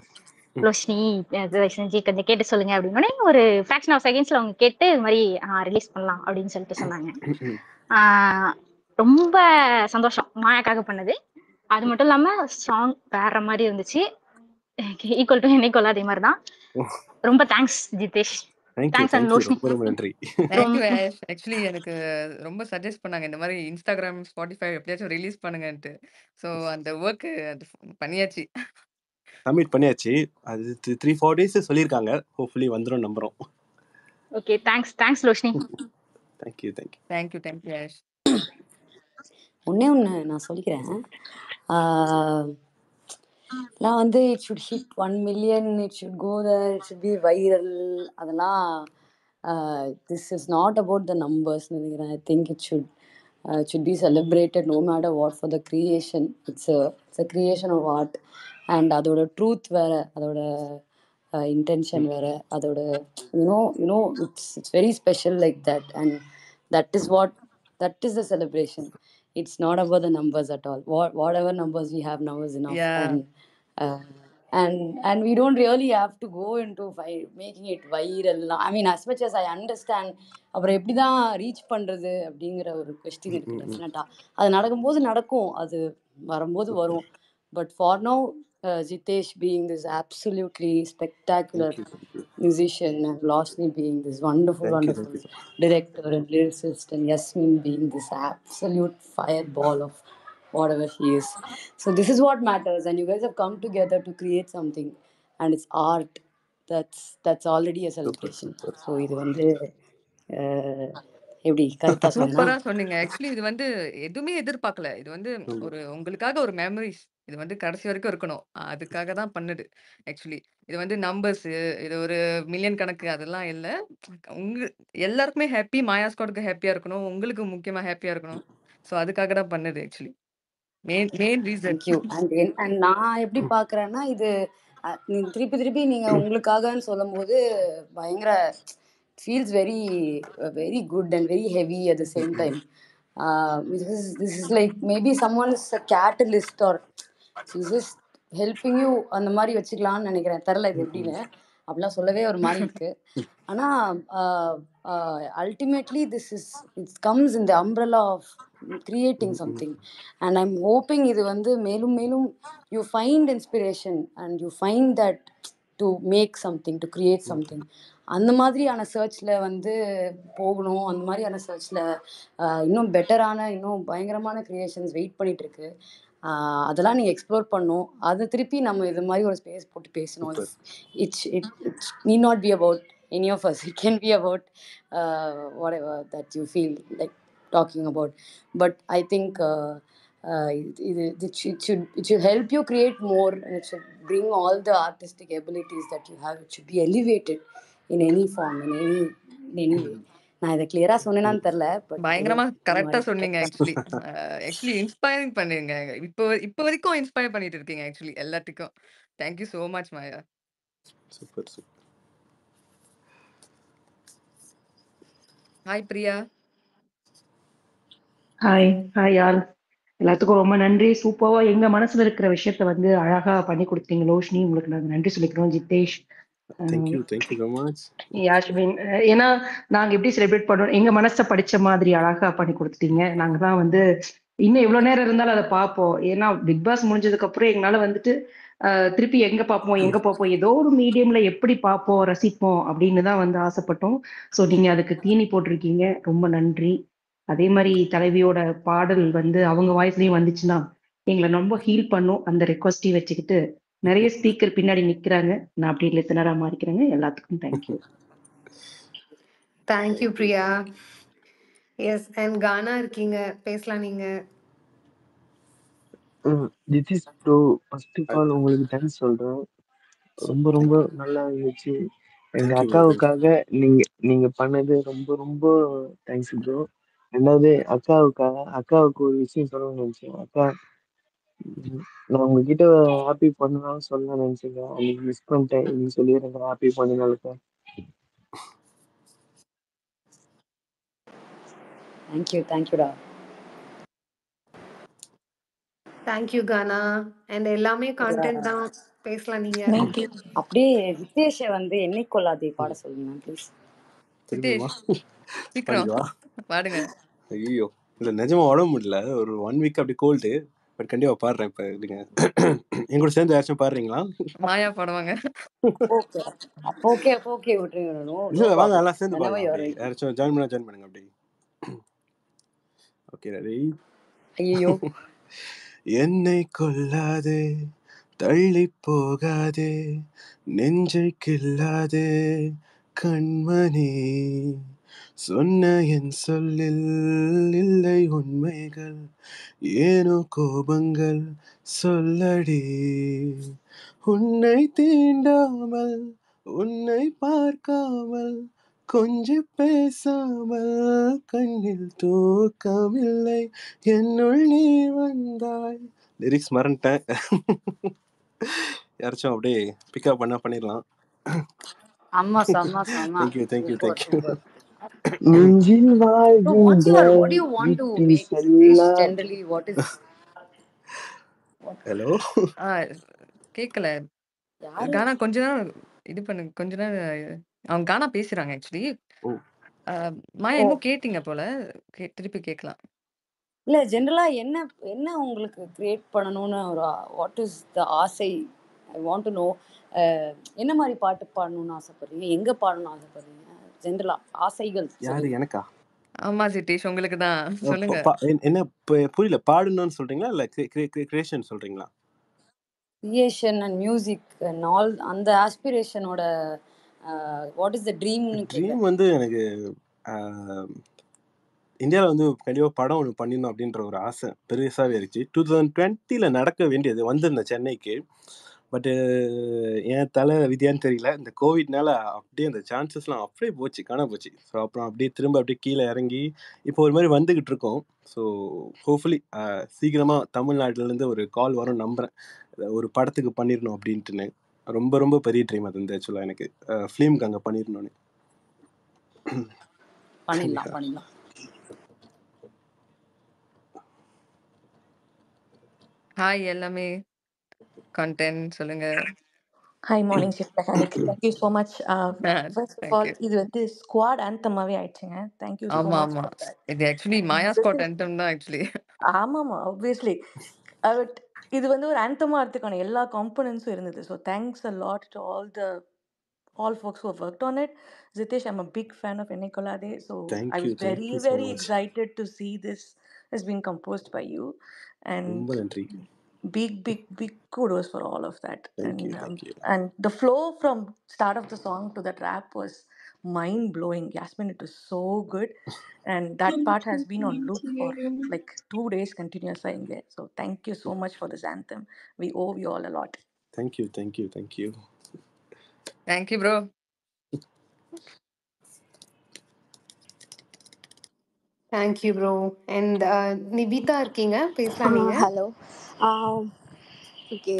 லோஷினி செஞ்சு கொஞ்சம் கேட்டு சொல்லுங்க அப்படின்னு. ஒரு ஃபிராக்ஷன் ஆஃப் செகண்ட்ஸ்ல அவங்க கேட்டு இது மாதிரி ரிலீஸ் பண்ணலாம் அப்படின்னு சொல்லிட்டு சொன்னாங்க. ரொம்ப சந்தோஷம் மாயாக்காக பண்ணது. அது மட்டும் இல்லாம சாங் வேற மாதிரி இருந்துச்சு. ஈக்குவல் டு என்னை கொள்ளாதே மாதிரி தான். ரொம்ப thanks Jitesh. Thanks and Loshni. ரொம்ப நன்றி. Thank you Ash. Actually எனக்கு ரொம்ப சஜஸ்ட் பண்ணாங்க இந்த மாதிரி இன்ஸ்டாகிராம், ஸ்பாட்டிஃபை எப்படியாச்சும் ரிலீஸ் பண்ணுங்கன்ட்டு. ஸோ அந்த ஒர்க் பண்ணியாச்சு. சப்மிட் பண்ணியாச்சு. அது 3-4 days சொல்லியிருக்காங்க. ஹோப்ஃபுல்லி வந்துரும் நம்புறோம். Okay thanks Loshini. Thank you Ash. ஒண்ணே நான் சொல்லிக்கிறேன். எல்லாம் வந்து it should hit 1 million, it should go there, it should be viral. அதெல்லாம் this is not about the numbers நினைக்கிறேன். I think it should be celebrated no matter what for the creation. It's a creation of art. And அதோட ட்ரூத் வேற, அதோட இன்டென்ஷன் வேற, அதோட it's very special like that. And that is the celebration. It's not about the numbers at all. Whatever numbers we have now is enough. Yeah. And we don't really have to go into making it viral. I mean, as much as I understand, அப்புறம் எப்படி தான் ரீச் பண்ணுறது அப்படிங்கிற ஒரு கொஸ்டின் இருக்குது. டெஃபினட்டாக அது நடக்கும்போது நடக்கும், அது வரும்போது வரும். But for now Jitesh being this absolutely spectacular musician, and Loshni being this wonderful director and lyricist, and Yasmin being this absolute fireball of whatever she is. So this is what matters, and you guys have come together to create something, and it's art. that's already a super celebration. Super. So இது வந்து எப்படி கரெக்டாக சொன்னேன்னா? சூப்பரா சொன்னீங்க. ஆக்சுவலி இது வந்து எதுவுமே எதிர்பார்க்கல. இது வந்து ஒரு உங்களுக்காக ஒரு மெமரீஸ். இது வந்து கடைசி வரைக்கும் இருக்கணும். அதுக்காக தான் பண்ணுது. ஆக்சுவலி இது வந்து நம்பர்ஸு, இது ஒரு மில்லியன் கணக்கு அதெல்லாம் இல்ல. உங்க எல்லாருக்குமே ஹேப்பி. மாயா ஸ்குவாடுக்கு ஹேப்பியா இருக்கணும். உங்களுக்கு முக்கியமா ஹேப்பியா இருக்கணும். ஸோ அதுக்காக தான் பண்ணுது actually. Main reason. Thank you. And நான் எப்படி பார்க்குறேன்னா, இது திருப்பி நீங்கள் உங்களுக்காகன்னு சொல்லும்போது பயங்கர feels very very good and very heavy at the same time. This is like maybe someone is a catalyst or is just helping you அந்த மாதிரி வச்சுக்கலாம்னு நினைக்கிறேன். தெரில இது எப்படின்னு, அப்படிலாம் சொல்லவே ஒரு மாதிரி இருக்கு. ஆனால் ultimately it comes in the umbrella of creating something, and I'm hoping இது வந்து மேலும் மேலும் you find inspiration and you find that to make something, to create something. அந்த மாதிரியான சர்ச்சில் வந்து போகணும். அந்த மாதிரியான சர்ச்சில் இன்னும் பெட்டரான இன்னும் பயங்கரமான க்ரியேஷன்ஸ் வெயிட் பண்ணிகிட்ருக்கு. அதெல்லாம் நீங்கள் எக்ஸ்ப்ளோர் பண்ணணும். அதை திருப்பி நம்ம இது மாதிரி ஒரு ஸ்பேஸ் போட்டு பேசணும். It's need not be about any of us. It can be about whatever that you feel like talking about. But I think it should help you create more, and it should bring all the artistic abilities that you have. It should be elevated in any form, in any way. நான் இதை கிளியரா சொன்னேன்னு தெரியல. பட் பயங்கரமா கரெக்டா சொன்னீங்க. ஆக்சுவலி இன்ஸ்பைரிங் பண்ணுங்க. இப்போ வரைக்கும் இன்ஸ்பயர் பண்ணிட்டு இருக்கீங்க ஆக்சுவலி எல்லாத்துக்கும். Thank you so much Maya. Super super. Hi Priya. Hi யார் எல்லாத்துக்கும் ரொம்ப நன்றி. சூப்பர்வா எங்க மனசுல இருக்கிற விஷயத்த வந்து அழகா பண்ணி கொடுத்தீங்க லோஷினி. உங்களுக்கு நாங்க நன்றி சொல்லிக்கிறோம். Jitesh, thank you so much. Yasmin, ஏன்னா நாங்க எப்படி செலிப்ரேட் பண்ணோம், எங்க மனசை படிச்ச மாதிரி அழகா பண்ணி கொடுத்துட்டீங்க. நாங்க தான் வந்து இன்னும் எவ்வளவு நேரம் இருந்தாலும் அதை பார்ப்போம். ஏன்னா பிக் பாஸ் முடிஞ்சதுக்கு அப்புறம் எங்களால வந்துட்டு திருப்பி எங்க பார்ப்போம் ஏதோ ஒரு மீடியம்ல எப்படி பார்ப்போம் ரசிப்போம் அப்படின்னு தான் வந்து ஆசைப்பட்டோம். ஸோ நீங்க அதுக்கு தீனி போட்டிருக்கீங்க. ரொம்ப நன்றி. அதே மாதிரி தலைவியோட பாடல் வந்து அவங்க வாய்ஸ்லயும் வந்துச்சுன்னா எங்களை ரொம்ப ஹீல் பண்ணும். அந்த ரெக்வஸ்டையும் வச்சுக்கிட்டு நிறைய ஸ்பீக்கர் பின்னாடி நிக்கிறாங்க. நான் அப்படி லிசனரா மாறிக்கிறேங்க. எல்லாத்துக்கும் thank you. Thank you Priya. Yes, and Gana இருக்கீங்க, பேசலாம் நீங்க. Jithish bro, first of all உங்களுக்கு தேங்க்ஸ் சொல்றேன். ரொம்ப ரொம்ப நல்லா இருந்துச்சு. எங்க அக்காவுக்காக நீங்க பண்ணது ரொம்ப ரொம்ப தேங்க்ஸ் ப்ரோ. ரெண்டாவது அக்காவுக்கு ஒரு விஷயம் சொல்லணும்னு நினைச்சேன். அக்கா, நான் உங்ககிட்ட ஹாப்பி பண்ணலாம் சொல்ல நினைச்சேங்க. அன்னைக்கு மிஸ் பண்ணிட்டேன். நீங்க சொல்லிடுறேன் ஹாப்பி பண்ணினாலுக்கா. தேங்க்யூடா. தேங்க்யூ கானா. அண்ட் எல்லாமே கான்டென்ட் தான், பேசலாம் நீங்க. அப்படியே வித்தேஷ வந்து என்னை கொள்ளாதே பாட சொல்லுங்க ப்ளீஸ். சீக்கிரம் பாடுங்க. ஐயோ இல்லை, நிஜமா உடம்பு முடியல. ஒரு 1 வீக் அப்படி கோல்டு. பட் கண்டிப்பா பாடுறேன். இப்போ இதுங்க என் கூட சேர்ந்து யாராச்சும் பாடுறீங்களா? மாயா பாடுவாங்க. ஓகே விட்டுருங்க. இல்லை வாங்க எல்லாம் சேர்ந்து பாடலாம். யாராச்சும் ஜாயின் பண்ணுங்க அப்படி. Okay ready? ஐயோ. என்னை கொல்லாதே, தள்ளி போகாதே, நெஞ்சை கில்லாதே கண்மணி, சொன்ன என் சொல்லில் இல்லை உண்மைகள், ஏனோ கோபங்கள் சொல்லடி, உன்னை தீண்டாமல் உன்னை பார்க்காமல் கொஞ்சி பேசாமல் கண்ணில் தூக்கமில்லை, என்னுள் நீ வந்தாய். லிரிக்ஸ் மறந்துட்டேன். யாராச்சும் அப்படியே பிக்கப் பண்ணிடலாம். தேங்க்யூ. நெஞ்சில் வாழ்கின்ற ஹலோ கேட்கல. கானா கொஞ்ச நேரம் இது பண்ணுங்க. கொஞ்ச நேரம் அவங்க கானா பேசுறாங்க ஆக்சுவலி. மாயா இன்னும் கேட்டீங்க போல, திருப்பி கேட்கலாம். இல்ல ஜெனரலா என்ன உங்களுக்கு கிரியேட் பண்ணணும்னு ஒரு வாட் இஸ் த ஆசை? I want to know. என்ன மாதிரி பாட்டு பாடணும்னு ஆசைப்படுறீங்க? எங்க பாடணும்னு ஆசைப்படுறீங்க? ஜெனரலா ஆசைகள். யாரு, எனக்கா? ஆமா சித்தேஷ், உங்களுக்கு தான். சொல்லுங்க. என்ன புரியல, பாடணும்னு சொல்றீங்களா இல்ல கிரியேஷன் சொல்றீங்களா? Creation and music and all அந்த ஆஸ்பிரேஷனோட வாட் இஸ் த ட்ரீம்னு ட்ரீம் கேட்டேன். வந்து எனக்கு இந்தியாவில் வந்து கண்டிப்பாக படம் ஒன்று பண்ணிடணும் அப்படின்ற ஒரு ஆசை பெருசாகவே இருந்துச்சு. 2020 நடக்க வேண்டியது வந்திருந்தேன் சென்னைக்கு. பட்டு என் தலை விதியான்னு தெரியல, இந்த கோவிட்னால அப்படியே அந்த சான்சஸ்லாம் அப்படியே போச்சு, காண போச்சு. ஸோ அப்புறம் அப்படியே திரும்ப அப்படியே கீழே இறங்கி இப்போ ஒரு மாதிரி வந்துக்கிட்டு இருக்கோம். ஸோ ஹோப்ஃபுல்லி சீக்கிரமாக தமிழ்நாட்டிலேருந்து ஒரு கால் வரும் நம்புகிறேன், ஒரு படத்துக்கு பண்ணிடணும் அப்படின்ட்டுன்னு. ரொம்ப ரொம்ப பெரிய ட்ரீம் அது வந்து ஆக்சுவலாக எனக்கு ஃபிலிம்க்கு அங்கே பண்ணிடணும்னு. பண்ணிடலாம். ஹாய் எல்லாமே கண்டென்ட் சொல்லுங்க. Hi morning shift mechanic. Thank you so much. First of all thank you. இது வந்து ஸ்குவாட் ஆந்தமாகவே ஆயிடுச்சுங்க. தேங்க்யூ ஸோ ஆமா மச் ஆமா ஃபார் தட். இது ஆக்சுவலி மாயா ஸ்காட் ஆண்டம் தான் ஆக்சுவலி. ஆமாம்மா ஆப்வியஸ்லி. பட் இது வந்து ஒரு ஆந்தமாக இருக்கிறதுக்கான எல்லா காம்பனன்ஸும் இருந்தது. So thanks a lot to all folks who have worked on it. Zitesh, I'm a big fan of Enne Kolade, so I thank you was very, thank you so very much. excited to see this has been composed by you. And ரொம்ப நன்றி. big kudos for all of that. Thank you thank you. And the flow from start of the song to that rap was mind blowing. Yasmin, it was so good, and that part has been on loop for like 2 days continuously. So thank you so much for this anthem. We owe you all a lot. Thank you thank you thank you. Thank you bro. Thank you bro. And Nivitha இருக்கீங்க, பேசலாம் நீங்க. ஹலோ. ஓகே,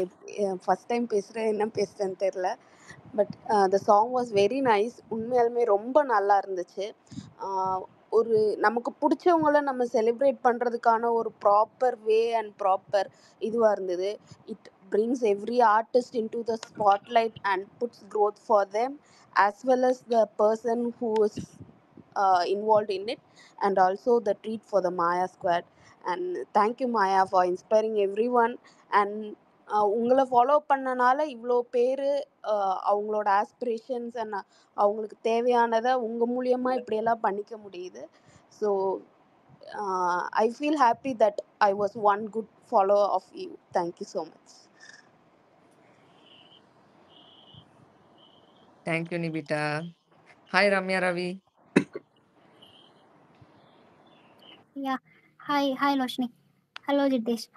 ஃபஸ்ட் டைம் பேசுகிறேன், என்ன பேசுகிறேன்னு தெரில. But the song was very nice. உண்மையாலுமே ரொம்ப நல்லா இருந்துச்சு. ஒரு நமக்கு பிடிச்சவங்கள நம்ம செலிப்ரேட் பண்ணுறதுக்கான ஒரு ப்ராப்பர் வே அண்ட் ப்ராப்பர் இதுவாக இருந்தது. It brings every artist into the spotlight and puts growth for them as well as the person who is involved in it, and also the treat for the Maya squad. And thank you Maya for inspiring everyone. And உங்களை ஃபாலோ பண்ணனால இவ்வளோ பேர் அவங்களோட ஆஸ்பிரேஷன்ஸ் அண்ட் அவங்களுக்கு தேவையானதை உங்கள் மூலியமாக இப்படியெல்லாம் பண்ணிக்க முடியுது. So I feel happy that I was one good follower of you. Thank you so much. Thank you Nivitha. Hi Ramya Ravi. Yeah hi Loshini. Hello Jitesh.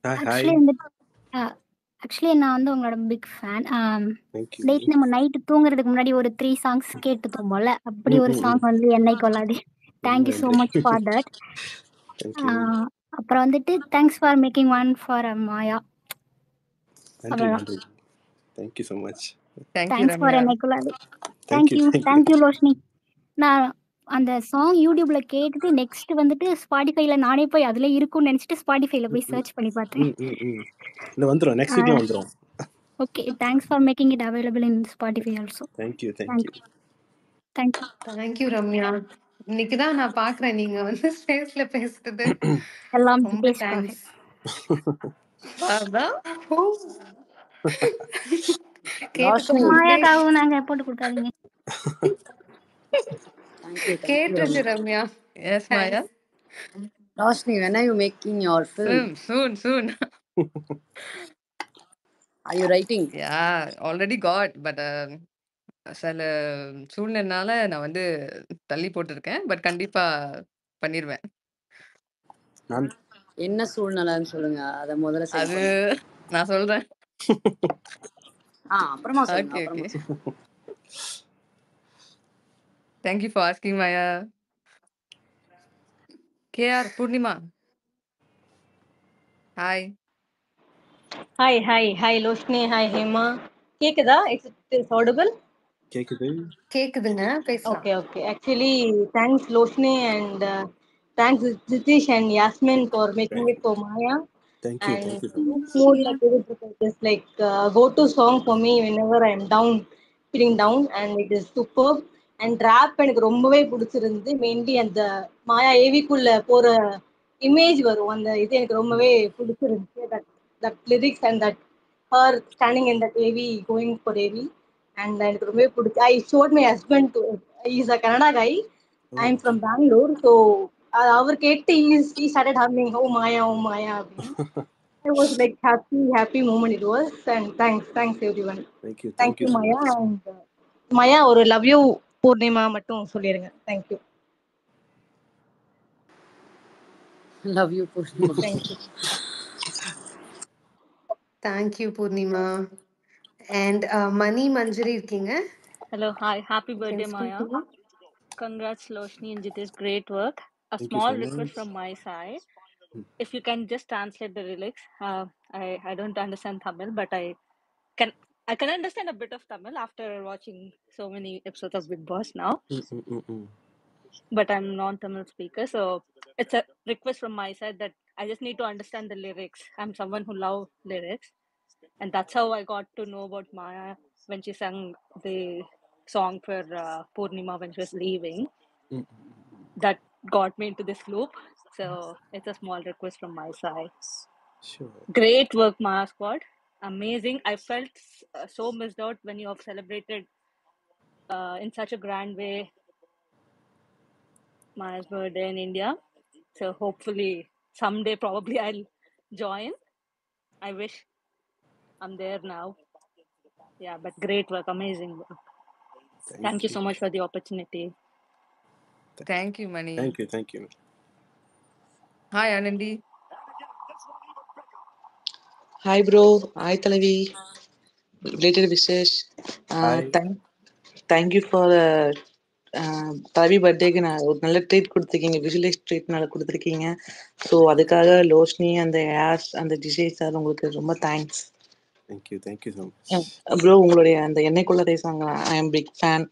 Hi. Actually நான் வந்து உங்களோட பிக் ஃபேன். தேங்க்யூ. டெய்லி நம்ம நைட்டு தூங்குறதுக்கு முன்னாடி ஒரு 3 சாங்ஸ் கேட்டு தூங்குவோம்ல, அப்படி ஒரு சாங் வந்து என்னை கொள்ளாதே. Thank you so much for that. அப்புறம் வந்துட்டு thanks for making one for Maya. அவ்வளோதான். Thank you so much. Thanks for என்னை கொள்ளாதே. தேங்க்யூ லோஷினி. நான் அந்த சாங் யூடியூப்ல கேட்டுட்டு நெக்ஸ்ட் வந்துட்டு ஸ்பாட்டிஃபைல நானே போய் அதுல இருக்கும்னு நினைச்சிட்டு ஸ்பாட்டிஃபைல போய் சர்ச் பண்ணி பார்த்தேன். இல்ல வந்துரும், நெக்ஸ்ட் வீக்ல வந்துரும். Okay, thanks for making it available in Spotify also. Thank you Ramya. இன்னைக்கு தான் நான் பாக்குறேன் நீங்க வந்து ஸ்பேஸ்ல பேசுறது. எல்லாம் ரொம்ப தேங்க்ஸ். அதான் மாயாக்காகவும் நாங்க போட்டு கொடுக்காதீங்க. கேட்டுச்சு Ramya. Yes Maya. Roshni, when are you making your film? Soon. Are you writing? Yeah, already got, but சில சூழ்நிலைனால நான் வந்து தள்ளி போட்டிருக்கேன். பட் கண்டிப்பா பண்ணிடுவேன். என்ன சூழ்நிலைன்னு சொல்லுங்க, அத முதல்ல சரி அது நான் சொல்றேன். அப்புறமா சொல்லுங்க. Okay. Thank you for asking Maya. KR Purnima. Hi Loshni, hi Hema. கேக்குதா? It's audible? கேக்குதுங்க, பேசலாம். Okay. Actually, thanks Loshni and thanks Jitish and Yasmin for making it for Maya. Thank you Mood like it is like go-to song for me whenever I'm down, feeling down, and it is superb. And rap எனக்கு ரொம்பவே பிடிச்சிருந்தது. மெயின்லி அந்த மாயா ஏவிக்குள்ள போற இமேஜ் வரும், அந்த இது எனக்கு ரொம்பவே பிடிச்சிருந்துச்சு. that lyrics and that her standing in that AV going for AV, and எனக்கு ரொம்பவே பிடிச்சி. I showed my husband to, he is a Kannada guy. I am from Bangalore, so அவர் கேட்டு he started humming oh Maya அப்படின்னு. It was like happy moment it was, and thanks everyone. Thank you. Thank Thank you you so Maya, much. and Maya ஒரு love you பூர்ணிமா மட்டும் சொல்லிருங்க. Thank you. Love you, Purnima. Thank you. Thank you, Purnima. And Mani Manjari இருக்கீங்க? Hello, hi, happy You can birthday, speak Maya. now. Congrats, Loshni and Jitesh, great work. A Thank you small so request much. from my side. If you can just translate the lyrics. I don't understand Tamil, but I can understand a bit of Tamil after watching so many episodes of Big Boss now. But I'm non-Tamil speaker, so it's a request from my side that I just need to understand the lyrics. I'm someone who loves lyrics, and that's how I got to know about Maya when she sang the song for Purnima when she was leaving. That got me into this loop. So it's a small request from my side. Sure. Great work, Maya Squad. Amazing. I felt so missed out when you have celebrated in such a grand way Maya's birthday in India. So hopefully someday probably I'll join. I wish I'm there now. Yeah, but great work, amazing work. Thank you so much for the opportunity. Thank you, Mani. Thank you. Hi, Anandi. Hi, bro. Hi, Talavi. Related wishes. Hi. Thank you for தலைவி பர்த்டேக்கு நான் ஒரு நல்ல ட்ரீட் கொடுத்துருக்கீங்க, விஷுவலைஸ் ட்ரீட் நல்லா கொடுத்துருக்கீங்க. ஸோ அதுக்காக லோஷ்னி அந்த யாஸ் அந்த டிசைஸ் சார் உங்களுக்கு ரொம்ப thanks. Thank you so much. Bro உங்களுடைய அந்த என்னைக்குள்ள ரேசாங்க ஐ எம் பிக் ஃபேன்.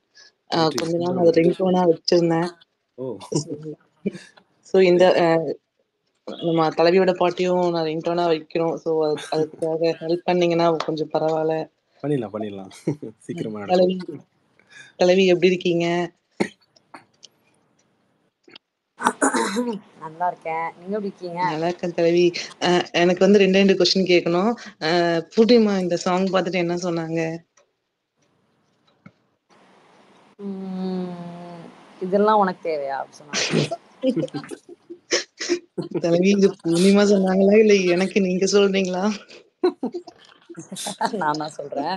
கொஞ்ச நாள் அது ரிங்டோனா வச்சிருந்தேன். ஸோ இந்த நம்ம தலைவியோட பாட்டியும் நான் ரிங்டோனா வைக்கிறோம். ஸோ அதுக்காக ஹெல்ப் பண்ணீங்கன்னா கொஞ்சம் பரவாயில்ல. பண்ணிடலாம் சீக்கிரமா நடக்கும். தலைவி எப்படி இருக்கீங்க? நல்லா இருக்கேன். நீங்க எப்படி இருக்கீங்க? நல்லா இருக்கேன் தலைவி. எனக்கு வந்து ரெண்டு கொஸ்டின் கேட்கணும். பூர்ணிமா இந்த சாங் பார்த்துட்டு என்ன சொன்னாங்க? இதெல்லாம் உனக்கு தேவையா சொன்னாங்க. தலைவி இது பூர்ணிமா சொன்னாங்களா இல்ல எனக்கு நீங்க சொல்றீங்களா? நான் தான் சொல்றேன்.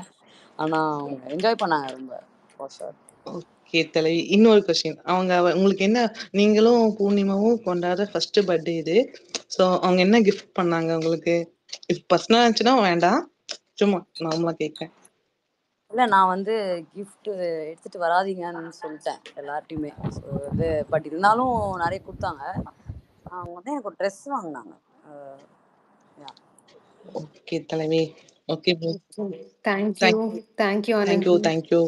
ஆனா அவங்க என்ஜாய் பண்ணாங்க ரொம்ப. ஓகே தலைவி. இன்னொரு கொஸ்டின், உங்களுக்கு என்ன, நீங்களும் பூர்ணிமாவும் கொண்டாடுற ஃபர்ஸ்ட் பர்த்டே இது. ஸோ அவங்க என்ன கிஃப்ட் பண்ணாங்க உங்களுக்கு? இஃப் பர்சனலா இருந்துச்சுன்னா வேண்டாம், சும்மா நார்மலா கேட்கறேன். இல்லை, நான் வந்து கிஃப்ட் எடுத்துட்டு வராதீங்கன்னு சொல்லிட்டேன் எல்லார்ட்டையுமே. ஸோ இது பட் இருந்தாலும் நிறைய கொடுத்தாங்க. அவங்க வந்து எனக்கு ஒரு ட்ரெஸ் வாங்கினாங்க. ஓகே தலைவி. Okay bro. Thank you. Thank you, Anandi. Thank you.